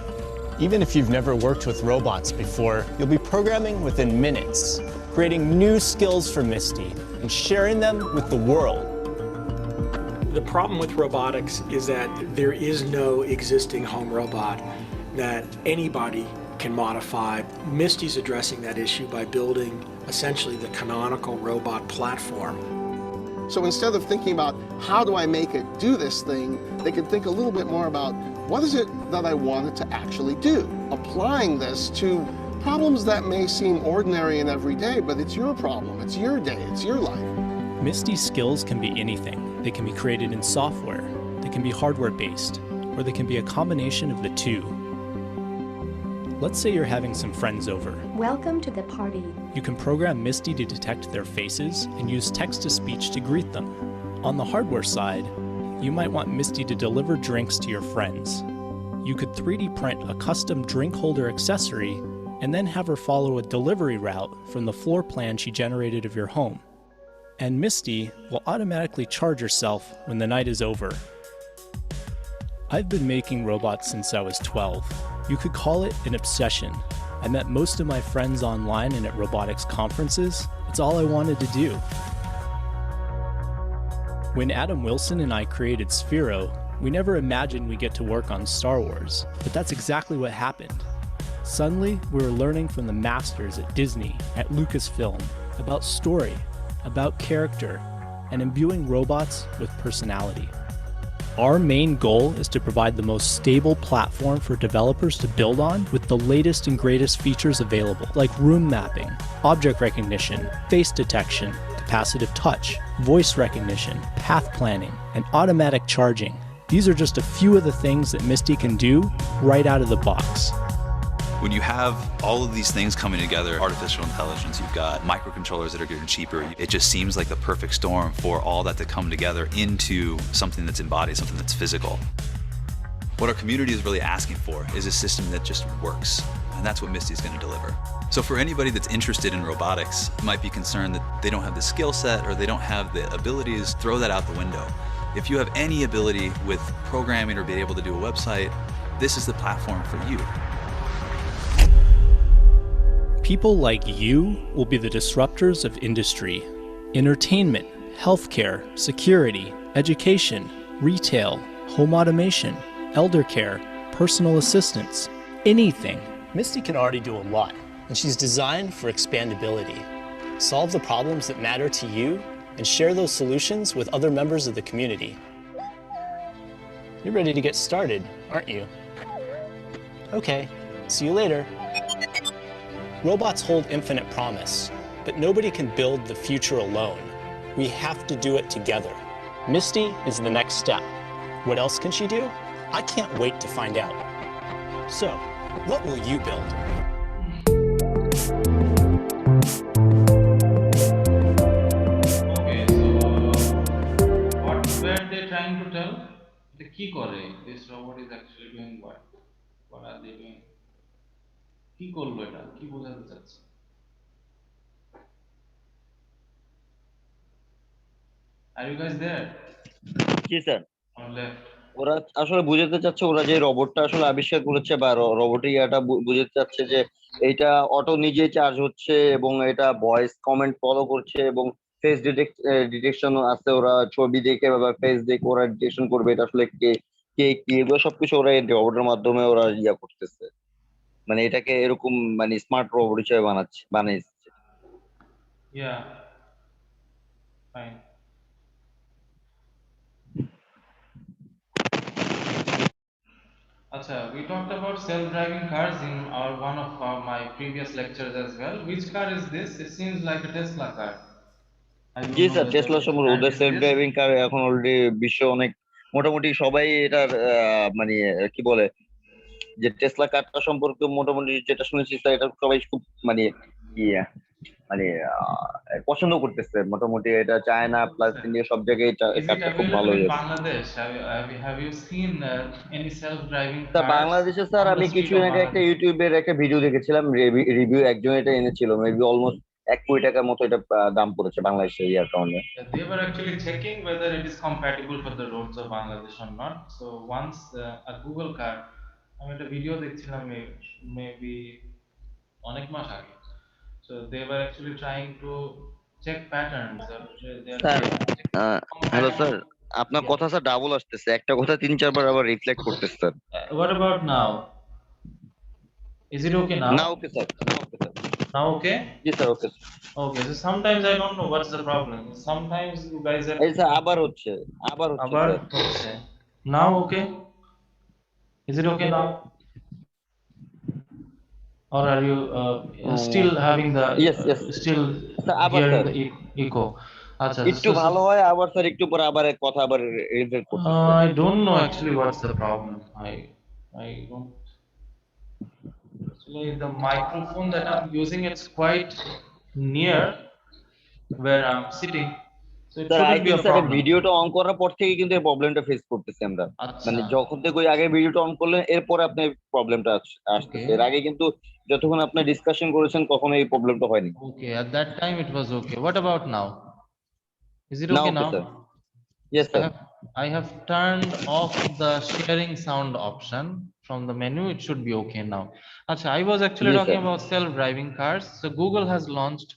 Even if you've never worked with robots before, you'll be programming within minutes, creating new skills for Misty and sharing them with the world. The problem with robotics is that there is no existing home robot that anybody can modify. Misty's addressing that issue by building essentially the canonical robot platform. So instead of thinking about how do I make it do this thing, they can think a little bit more about what is it that I want it to actually do, applying this to problems that may seem ordinary and everyday, but it's your problem, it's your day, it's your life. Misty's skills can be anything. They can be created in software, they can be hardware-based, or they can be a combination of the two. Let's say you're having some friends over. Welcome to the party. You can program Misty to detect their faces and use text-to-speech to greet them. On the hardware side, you might want Misty to deliver drinks to your friends. You could 3D print a custom drink holder accessory and then have her follow a delivery route from the floor plan she generated of your home. And Misty will automatically charge herself when the night is over. I've been making robots since I was 12. You could call it an obsession. I met most of my friends online and at robotics conferences. It's all I wanted to do. When Adam Wilson and I created Sphero, We never imagined we'd get to work on Star Wars, but that's exactly what happened. Suddenly, we were learning from the masters at Disney, at Lucasfilm, about story, about character, and imbuing robots with personality. Our main goal is to provide the most stable platform for developers to build on with the latest and greatest features available, like room mapping, object recognition, face detection, capacitive touch, voice recognition, path planning, and automatic charging. These are just a few of the things that Misty can do right out of the box. When you have all of these things coming together, artificial intelligence, you've got microcontrollers that are getting cheaper, it just seems like the perfect storm for all that to come together into something that's embodied, something that's physical. What our community is really asking for is a system that just works, and that's what Misty is going to deliver. So for anybody that's interested in robotics, might be concerned that they don't have the skill set or they don't have the abilities, throw that out the window. If you have any ability with programming or being able to do a website, this is the platform for you. People like you will be the disruptors of industry. Entertainment, healthcare, security, education, retail, home automation, elder care, personal assistance, anything. Misty can already do a lot, and she's designed for expandability. Solve the problems that matter to you and share those solutions with other members of the community. You're ready to get started, aren't you? Okay, see you later. Robots hold infinite promise, but nobody can build the future alone. We have to do it together. Misty is the next step. What else can she do? I can't wait to find out. So, what will you build? Okay, so what were they trying to tell? The key core, this robot is actually doing what? What are they doing? কি করলো এটা কি বোঝাতে চাচ্ছে Are you guys there? G sir On left. ওরা আসলে বুঝাতে চাচ্ছে ওরা যে রোবটটা আসলে আবিষ্কার করেছে বা রোবটের ইয়াটা বুঝাতে চাচ্ছে যে এটা অটো নিজে চার্জ হচ্ছে এবং এটা ভয়েস কমেন্ট ফলো করছে এবং ফেস ডিটেকশন আছে, ওরা ছবি দেখে বা ফেস দেখে ওরা ডিটেকশন করবে এটা আসলে কে কে কি এগুলো সবকিছু ওরা এই রোবটের মাধ্যমে ওরা ইয়া করতেছে, মানে এটাকে এরকম মানে স্মার্ট রোবট হিসেবে বানাইছে। Yeah, fine. Acha, we talked about self-driving cars in one of my previous lectures as well. Which car is this? It seems like a Tesla car. G sir, Tesla সম্পর্কে ওদের self driving কার এখন already বিশ্ব অনেক মোটামুটি সবাই এটার মানে কি বলে যে টেসলা কারটা সম্পর্কে মোটামুটি যেটা শুনেছি স্যার এটা সবাই খুব মানে ইয়ে মানে পছন্দ করতেছে, মোটামুটি এটা চায়না প্লাস ইন্ডিয়া সব জায়গায় এটা কারটা খুব ভালো হয়েছে। Bangladesh, have you seen any self-driving তা cars? বাংলাদেশে স্যার আমি কিছুদিন আগে একটা ইউটিউবের একটা ভিডিও দেখেছিলাম, রিভিউ একজন এটা এনেছিল, মেবি অলমোস্ট 1 কোটি টাকার মতো এটা দাম পড়েছে বাংলাদেশের এই অ্যাকাউন্টে। They were actually checking whether it is compatible for the roads of Bangladesh or not. So once a Google car, আমি একটা ভিডিও দেখছিলাম মেবি অনেক মাস আগে। So they were actually trying to check patterns. Sir hello sir, আপনার কথা sir double আসতেছে, একটা কথা 3-4 বার আবার রিফ্লেক্ট করতেছে sir. What about now? Is it okay now? Now okay sir. Now okay? Yes sir, okay. Okay, so sometimes I don't know what's the problem. Sometimes you guys are. এই sir আবার হচ্ছে। Now okay? Is it okay now? Or are you still having the yes still hearing the echo? আচ্ছা, একটু ভালো হয় আবার sir একটু পরে আবার কথা আবার রিফ্লেক্ট করতে। I don't know actually what's the problem. I don't. Actually, the microphone that I'm using, it's quite near where I'm sitting, so it shouldn't be a problem. ভিডিওটা অন করার পর থেকে কিন্তু এই প্রবলেমটা ফেস করতেছি আমরা, মানে যখন থেকে ওই আগে ভিডিওটা অন করলেন এরপর আপনি প্রবলেমটা আসতেছে, এর আগে কিন্তু যতক্ষণ আপনি ডিসকাশন করেছেন তখন এই প্রবলেমটা হয়নি। Okay, at that time it was okay. What about now? Is it okay now? Sir. Yes sir. I have turned off the sharing sound option from the menu. It should be okay now. Acha, I was actually talking about self-driving cars. So Google has launched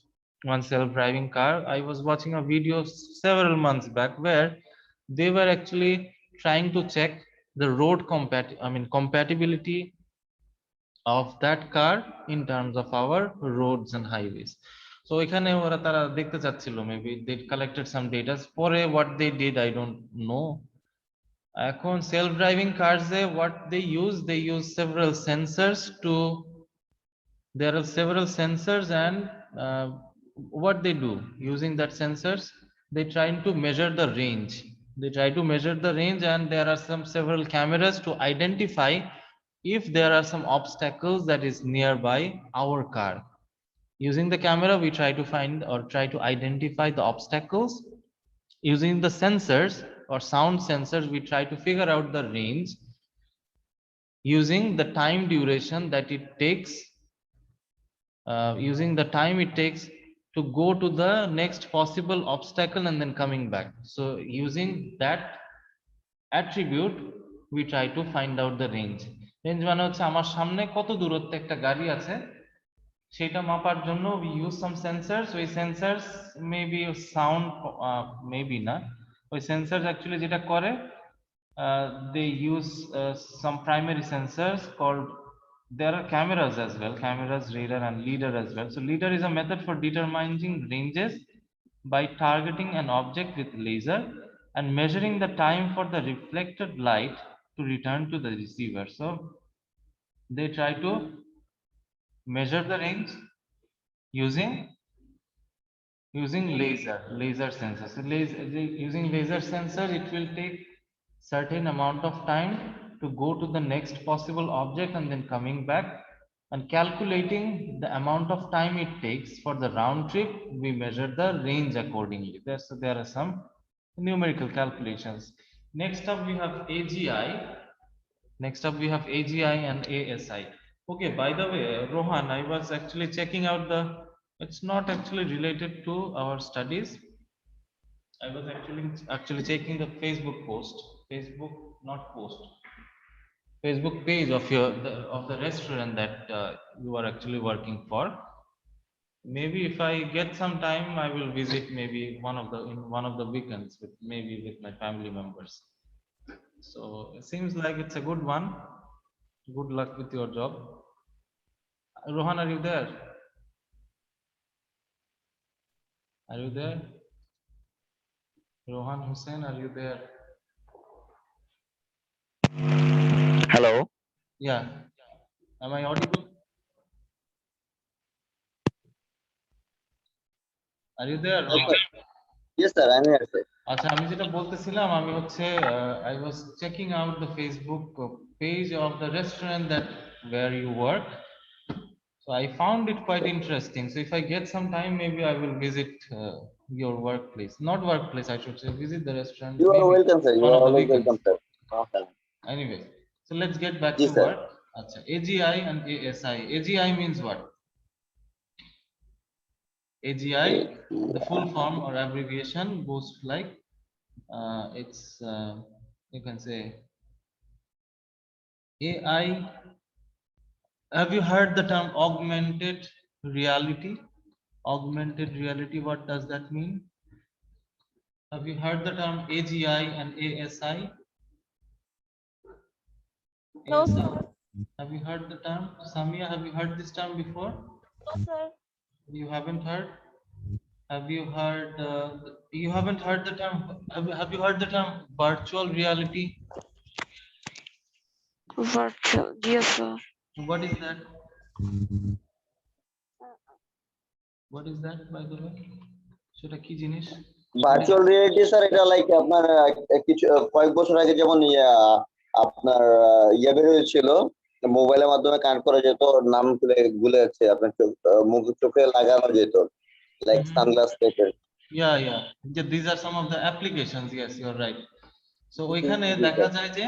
one self-driving car. I was watching a video several months back where they were actually trying to check the road compatibility of that car in terms of our roads and highways. So এখানে ওরা তারা দেখতে চাচ্ছিল, maybe they collected some data. পরে what they did I don't know. এখন self driving cars what they use several sensors to, there are several sensors, and what they do using that sensors, they try to measure the range. And there are several cameras to identify if there are some obstacles that is nearby our car. Using the camera we try to find or try to identify the obstacles. Using the sensors or sound sensors we try to figure out the range, using the time duration that it takes, to go to the next possible obstacle and then coming back. So using that attribute we try to find out the range. Range মানে হচ্ছে আমার সামনে কত দূরত্বে একটা গাড়ি আছে সেটা মাপার জন্য we use some sensors. ওই sensors maybe sound, maybe না, ওই sensors actually যেটা করে, they use some primary sensors called, there are cameras as well, cameras, radar and lidar as well. So lidar is a method for determining ranges by targeting an object with laser and measuring the time for the reflected light to return to the receiver. So they try to measure the range using laser sensors. So using laser sensor it will take certain amount of time to go to the next possible object and then coming back, and calculating the amount of time it takes for the round trip we measure the range accordingly. So there are some numerical calculations. Next up we have AGI and ASI. Okay, by the way, Rohan, I was actually checking out it's not actually related to our studies. I was actually checking the Facebook page of the restaurant that you are actually working for. Maybe if I get some time I will visit maybe in one of the weekends with my family members. So it seems like it's a good one. Good luck with your job. Rohan, are you there? Rohan Hussain, are you there? Hello. Yeah. Am I audible? Are you there, Rohan? Yes sir, I'm here sir. আচ্ছা, আমি যেটা বলতেছিলাম আমি হচ্ছে I was checking out the Facebook page of the restaurant where you work. So I found it quite interesting. So if I get some time, maybe I will visit your workplace. Not workplace, I should say. Visit the restaurant. You are welcome sir. You are always welcome sir. Okay. Anyway, so let's get back to work. Achha, AGI and ASI. AGI means what? AGI, the full form or abbreviation goes like it's you can say AI. Have you heard the term augmented reality? Augmented reality, what does that mean? Have you heard the term AGI and ASI? No, sir. Have you heard the term? Samia, have you heard this term before? No, sir. You haven't heard? Have you heard? You haven't heard the term. Have you heard the term virtual reality? Virtual, yes, sir. What is that? What is that, by the way? সেটা কি জিনিস? Virtual reality sir এটা like আপনার কিছু কয়েক বছর আগে যেমন আপনার বের হয়েছিল, মোবাইলের মাধ্যমে কানেক্ট করা যেত, নাম ভুলে যাচ্ছে, আপনার চোখে লাগানো যেত, লাইক সানগ্লাস টাইপের। These are some of the applications. Yes, you're right. So ওইখানে দেখা যায় যে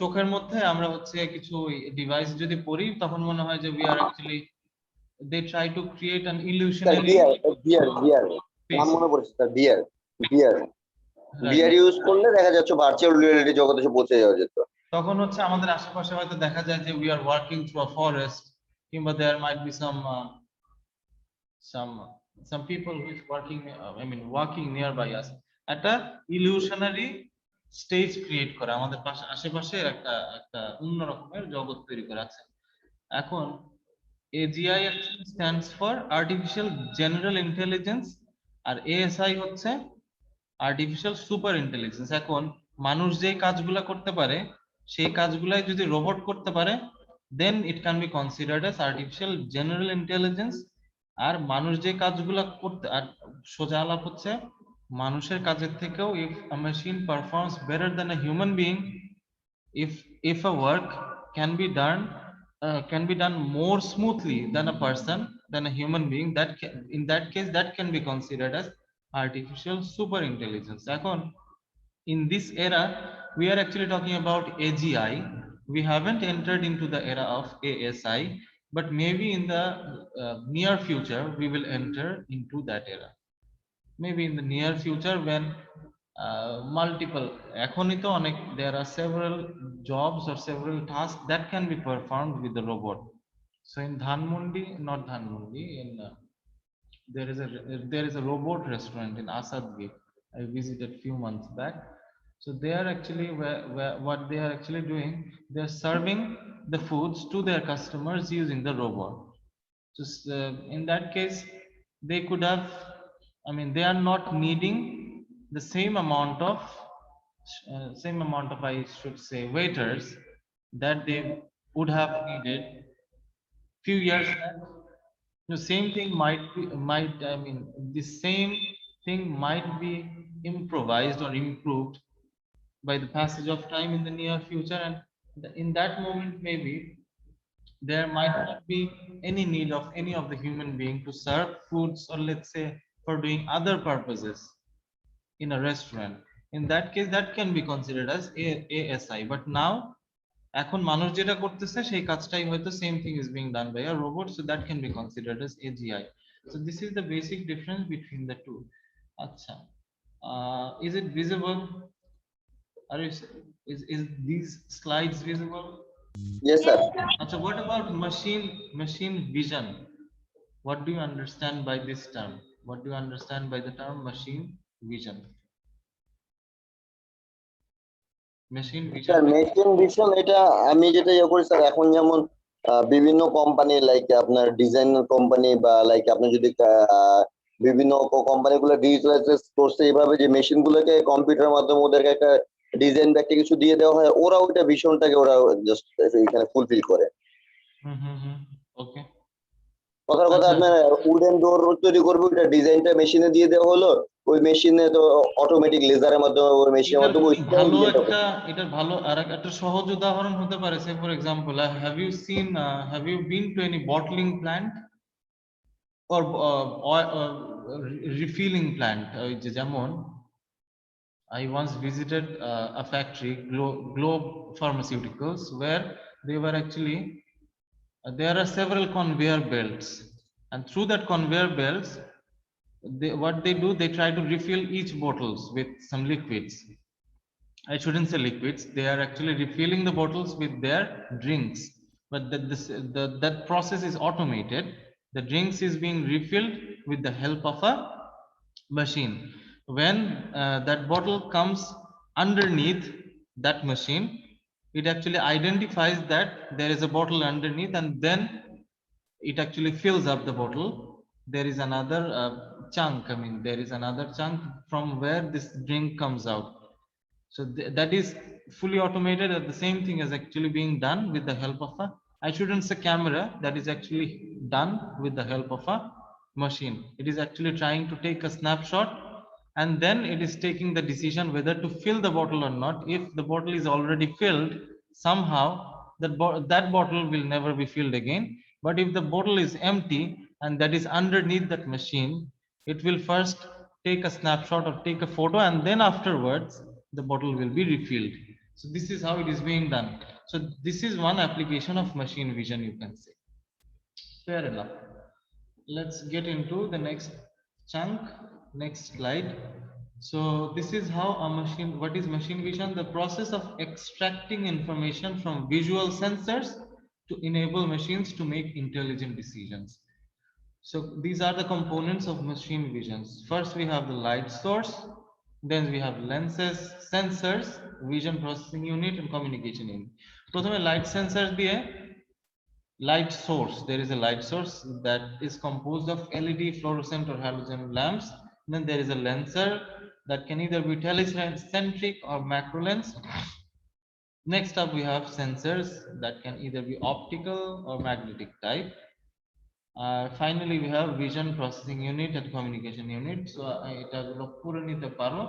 চোখের মধ্যে আমরা হচ্ছে কিছু ডিভাইস যদি পরি তখন মনে হয় যে we are actually, they try to create an illusionary নাম মনে পড়ছে স্যার, VR ইউজ করলে দেখা যাচ্ছে ভার্চুয়াল রিয়েলিটি জগতে এসে পৌঁছে যাওয়া যেত। তখন হচ্ছে আমাদের আশেপাশে হয়তো দেখা যায় যে we are walking through a forest, কিংবা there might be some people who is walking nearby us. একটা illusionary স্টেজ ক্রিয়েট করা, আমাদের আশেপাশে একটা একটা অন্য রকমের জগৎ তৈরি করা আছে। এখন AGI actually stands for Artificial General Intelligence আর ASI হচ্ছে আর্টিফিশিয়াল সুপার ইন্টেলিজেন্স। এখন মানুষ যে কাজগুলা করতে পারে সেই কাজগুলাই যদি রোবট করতে পারে then it can be considered as artificial general intelligence. আর মানুষ যে কাজগুলা করতে, আর সোজা আলাপ হচ্ছে মানুষের কাজের থেকেও if a machine performs better than a human being, if a work can be done more smoothly than a person, than a human being, in that case that can be considered as artificial super intelligence. এখন in this era we are actually talking about AGI. We haven't entered into the era of ASI, but maybe in the near future we will enter into that era. Maybe in the near future when multiple, এখনই তো অনেক, there are several jobs or several tasks that can be performed with the robot. So in Dhanmondi, not Dhanmondi, in there is a robot restaurant in Asadgate. I visited few months back. So they are actually what they are actually doing, they are serving the foods to their customers using the robot. Just in that case they could have, I mean, they are not needing the same amount of I should say waiters that they would have needed few years back. The same thing the same thing might be improvised or improved by the passage of time in the near future, and in that moment maybe there might not be any need of any of the human being to serve foods, or let's say for doing other purposes in a restaurant. In that case that can be considered as ASI, but now এখন মানুষ যেটা করতেছে সেই কাজটাই হয়তো same thing is being done by a robot, so that can be considered as AGI. So this is the basic difference between the two. Acha, is it visible? Is these slides visible? Yes sir. Acha, what about machine vision? What do you understand by this term? What do you understand by the term machine vision? Machine vision. Sir machine vision এটা আমি যেটা ইয়ে করি sir, এখন যেমন বিভিন্ন company like আপনার designer company বা লাইক আপনি যদি বিভিন্ন কোম্পানিগুলো ডিজিটালাইজ করছে এইভাবে যে মেশিন গুলোকে কম্পিউটারের মাধ্যমে ওদেরকে একটা ডিজাইন বা কিছু দিয়ে দেওয়া হয়, ওরা ওইটা ভিশনটাকে ওরা জাস্ট এখানে ফুলফিল করে। ওকে, কথার কথা আপনার উডেন ডোর তৈরি করবে, ওইটা ডিজাইনটা মেশিনে দিয়ে দেওয়া হলো, ওই মেশিনে তো অটোমেটিক লেজারের মাধ্যমে ওই মেশিনের মাধ্যমে ভালো একটা, এটা ভালো আর একটা সহজ উদাহরণ হতে পারে, say for example have you been to any bottling plant or refilling plant? ওই যে যেমন I once visited a factory, Globe Pharmaceuticals, where they were actually there are several conveyor belts, and through that conveyor belts what they do, they try to refill each bottles with some liquids. I shouldn't say liquids, they are actually refilling the bottles with their drinks, but that process is automated. The drinks is being refilled with the help of a machine. When that bottle comes underneath that machine, it actually identifies that there is a bottle underneath, and then it actually fills up the bottle. There is another chunk, I mean there is another chunk from where this drink comes out. So that is fully automated, and the same thing is actually being done with the help of a, I shouldn't say camera, that is actually done with the help of a machine. It is actually trying to take a snapshot, and then it is taking the decision whether to fill the bottle or not. If the bottle is already filled, somehow that bottle will never be filled again. But if the bottle is empty and that is underneath that machine, it will first take a snapshot or take a photo, and then afterwards the bottle will be refilled. So this is how it is being done. So this is one application of machine vision, you can say. Fair enough. Let's get into the next chunk, next slide. So this is how a machine, what is machine vision? The process of extracting information from visual sensors to enable machines to make intelligent decisions. So these are the components of machine vision. First we have the light source, Then we have lenses, sensors, vision processing unit, and communication unit. প্রথমে light sensors দিয়ে light source. There is a light source that is composed of LED, fluorescent, or halogen lamps. Then there is a lenser that can either be telecentric or macro lens. Next up, we have sensors that can either be optical or magnetic type. Finally, we have vision processing unit and communication unit. So এটা গুলো পড়ে নিতে পারো।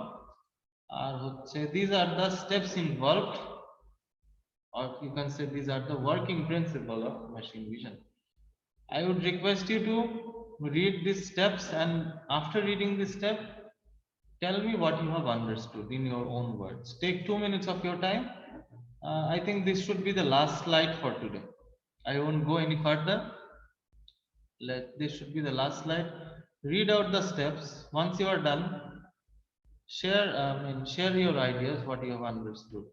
আর হচ্ছে these are the steps involved, or you can say these are the working principle of machine vision. I would request you to read these steps, and after reading this step, tell me what you have understood in your own words. Take 2 minutes of your time. I think this should be the last slide for today. I won't go any further. This should be the last slide. Read out the steps. Once you are done, share your ideas, what you have understood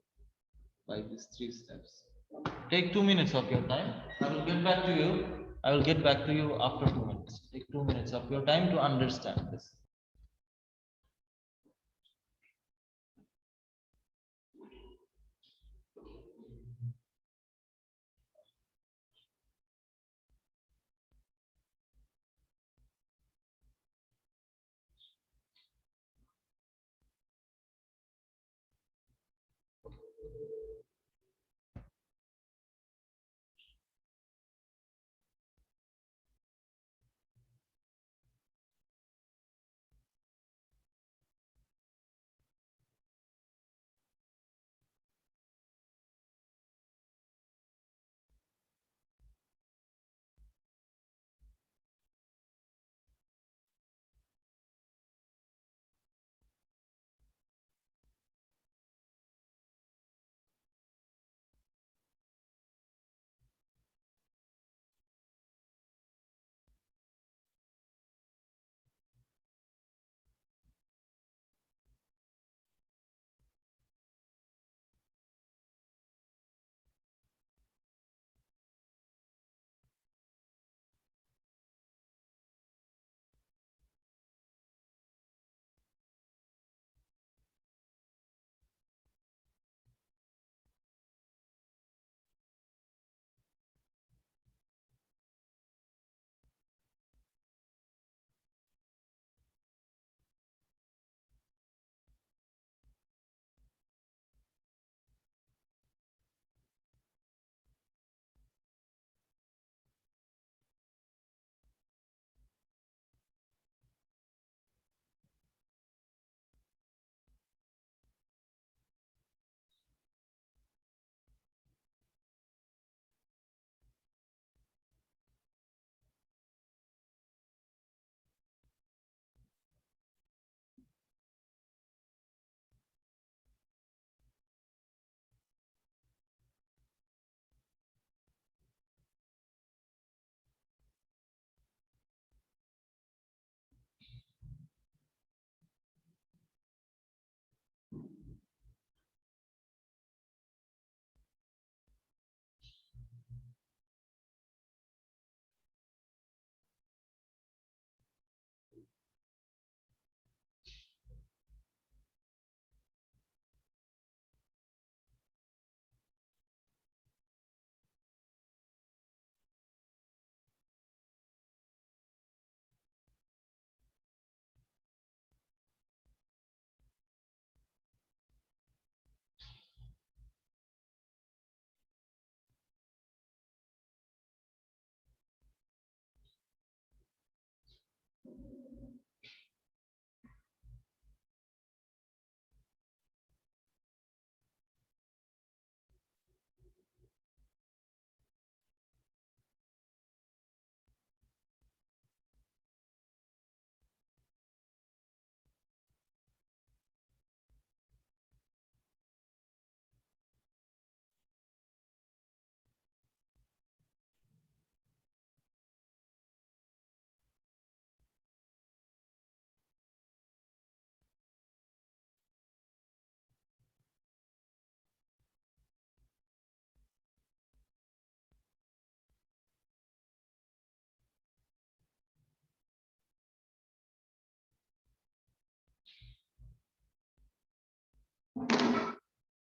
by these 3 steps. Take 2 minutes of your time. I will get back to you. I will get back to you after 2 minutes. Take 2 minutes of your time to understand this.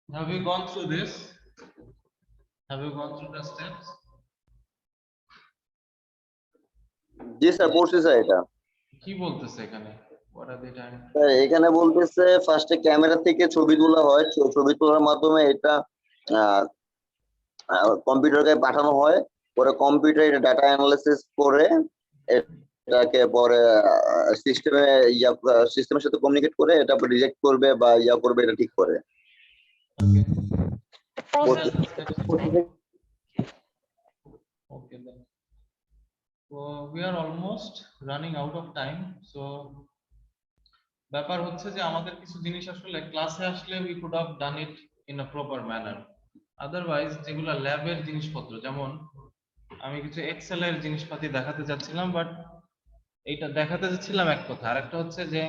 Have you gone through this? Have you gone through the steps? G sir, পড়ছি sir এটা। কি বলতেছে এখানে? What are they trying? Sir এখানে বলতেছে ফার্স্টে camera থেকে ছবি তোলা হয়, ছবি তোলার মাধ্যমে এটা কম্পিউটারকে পাঠানো হয়, পরে কম্পিউটার এটা ডাটা অ্যানালাইসিস করে এটাকে পরে সিস্টেমের সাথে কমিউনিকেট করে এটা রিজেক্ট করবে বা করবে, এটা ঠিক করে। Okay then. So we are almost running out of time. So ব্যাপার হচ্ছে যে আমাদের কিছু জিনিস আসলে ক্লাসে আসলে we could have done it in a proper manner. Otherwise যেগুলো ল্যাবের জিনিসপত্র, যেমন আমি কিছু এক্সেল এর জিনিসপাতি দেখাতে যাচ্ছিলাম, বাট এইটা দেখাতে যাচ্ছিলাম এক কথা, আর একটা হচ্ছে যে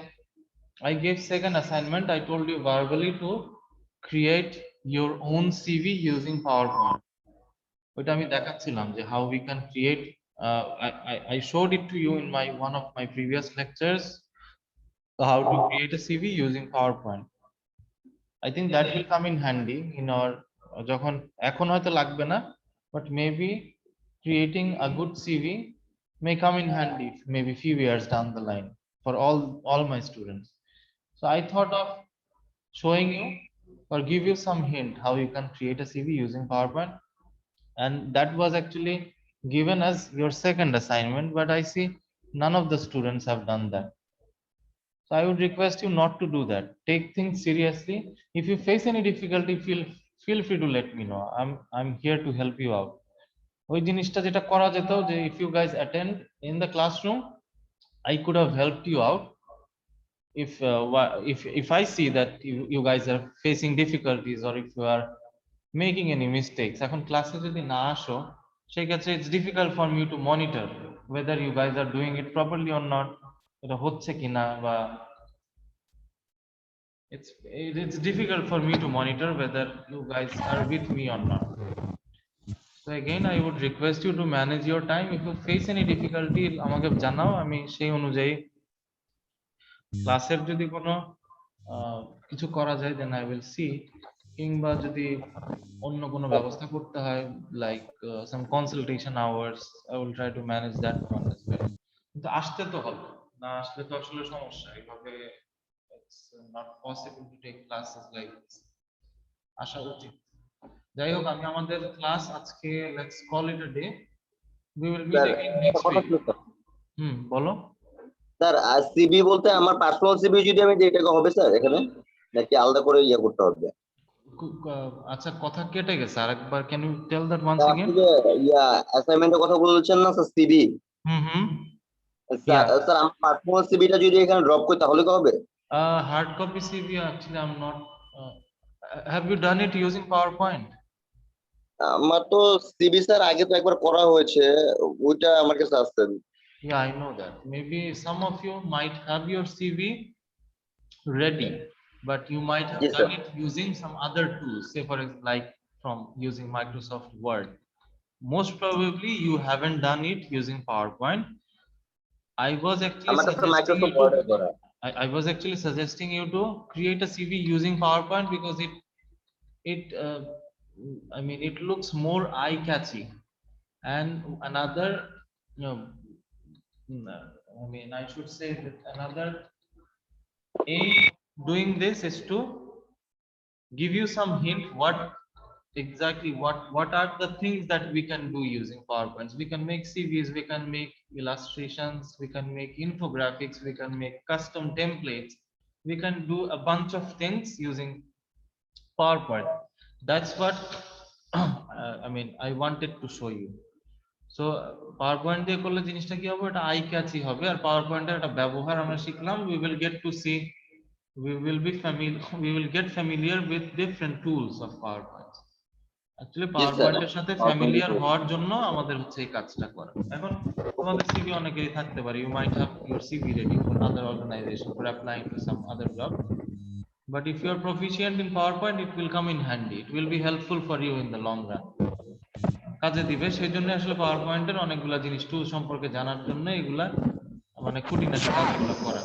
I gave second assignment. I told you verbally to create your own CV using PowerPoint. ওইটা আমি দেখাচ্ছিলাম যে how we can create. I showed it to you in one of my previous lectures, how to create a CV using PowerPoint. I think that will come in handy in our যখন এখন হয়তো লাগবে না, but maybe creating a good CV may come in handy maybe few years down the line for all my students. So I thought of showing you or give you some hint how you can create a CV using PowerPoint, and that was actually given as your second assignment, but I see none of the students have done that. So I would request you not to do that. Take things seriously. If you face any difficulty, feel free to let me know. I'm here to help you out. ওই জিনিসটা যেটা করা যেত যে if you guys attend in the classroom, I could have helped you out. If I see that you guys are facing difficulties or if you are making any mistakes, এখন ক্লাসে যদি না আসো সেই ক্ষেত্রে it's difficult for me to monitor whether you guys are doing it properly or not, এটা হচ্ছে কিনা, বা it's difficult for me to monitor whether you guys are with me or not. So again I would request you to manage your time. If you face any difficulty আমাকে জানাও, আমি সেই অনুযায়ী ক্লাসের যদি কোনো কিছু করা যায় then I will see, কিংবা যদি অন্য কোনো ব্যবস্থা করতে হয় like some consultation hours, I will try to manage that one as well. কিন্তু আসতে তো হবে, না আসলে তো আসলে সমস্যা, এইভাবে it's not possible to take classes like this. আসা উচিত। যাই হোক, আমি আমাদের ক্লাস আজকে let's call it a day. We will meet again next week. বলো স্যার। সিবি বলতে আমার পার্সোনাল সিবি যদি আমি দিই এটা হবে স্যার এখানে, নাকি আলাদা করে করতে হবে? আচ্ছা, কথা কেটে গেছে, আরেকবার can you tell that once again? অ্যাসাইনমেন্টের কথা বলছেন না স্যার, সিবি। স্যার আমার পার্সোনাল সিবিটা যদি এখানে ড্রপ করি তাহলে কি হবে? Hard copy CV actually I'm not have you done it using PowerPoint? আমার তো সিবি স্যার আগে তো একবার করা হয়েছে, ওইটা আমার কাছে আছে। Yeah, I know that. Maybe some of you might have your CV ready, but you might have done it using some other tools, say for example like from using Microsoft Word. Most probably you haven't done it using PowerPoint. I was actually suggesting you to create a CV using PowerPoint because I mean it looks more eye-catchy. And another, I mean I should say that another aim doing this is to give you some hint what are the things that we can do using PowerPoints. We can make CVs, we can make illustrations, we can make infographics, we can make custom templates, we can do a bunch of things using PowerPoint. That's what I mean I wanted to show you. So PowerPoint দিয়ে করলে জিনিসটা কি হবে, এটা eye catchy হবে, আর PowerPoint এর একটা ব্যবহার আমরা শিখলাম। We will get familiar with different tools of PowerPoint. Actually PowerPoint এর সাথে familiar হওয়ার জন্য আমাদের হচ্ছে এই কাজটা করা। এখন তোমাদের সিভি অনেকেরই থাকতে পারে, you might have your CV ready for other organization for applying to some other job, but if you are proficient in PowerPoint it will come in handy, it will be helpful for you in the long run, কাজে দিবে। সেই জন্য আসলে PowerPoint এর অনেকগুলা জিনিস টুল সম্পর্কে জানার জন্য এগুলা মানে খুঁটিনাটি কাজগুলো করা।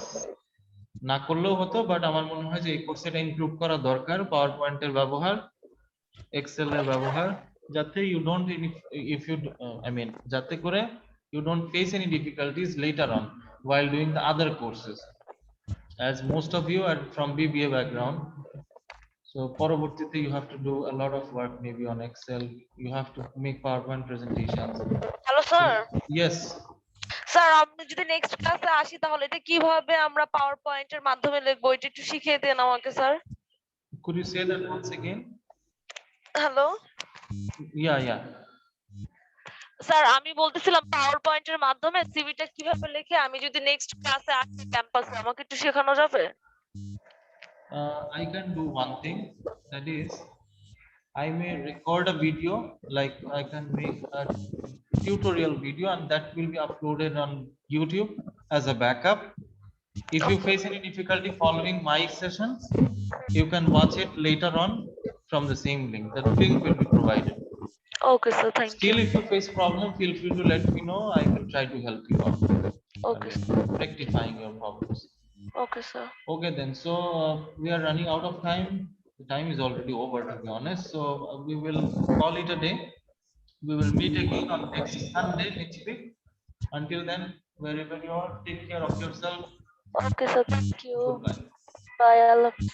না করলেও হতো, বাট আমার মনে হয় যে এই কোর্সে এটা ইমপ্রুভ করা দরকার, পাওয়ার পয়েন্টের ব্যবহার, এক্সেল এর ব্যবহার, যাতে you don't if you I mean যাতে করে you don't face any difficulties later on while doing the other courses, as most of you are from BBA background. So পরবর্তীতে you have to do a lot of work maybe on Excel, you have to make PowerPoint presentations. Hello sir. Yes sir আপনি যদি next ক্লাসে আসি তাহলে এটা কিভাবে আমরা পাওয়ার পয়েন্টের মাধ্যমে লিখবো এটা একটু শিখিয়ে দেন আমাকে sir. could you say that once again? Hello Yeah sir আমি বলতেছিলাম পাওয়ার পয়েন্টের মাধ্যমে সিভিটা কিভাবে লিখে আমি যদি নেক্সট ক্লাসে আসি ক্যাম্পাসে আমাকে একটু শেখানো যাবে? I can do one thing, that is I may record a video, like I can make a tutorial video and that will be uploaded on YouTube as a backup. If you face any difficulty following my sessions, you can watch it later on from the same link. That link will be provided. Okay sir, thank you. Still if you face problem, feel free to let me know. I will try to help you out. Okay rectifying your problems. Okay sir. Okay then, so we are running out of time. The time is already over, to be honest, so we will call it a day. We will meet again on next Sunday next week. Until then, wherever you are, take care of yourself. Okay sir, thank you. Goodbye. Bye, I love you.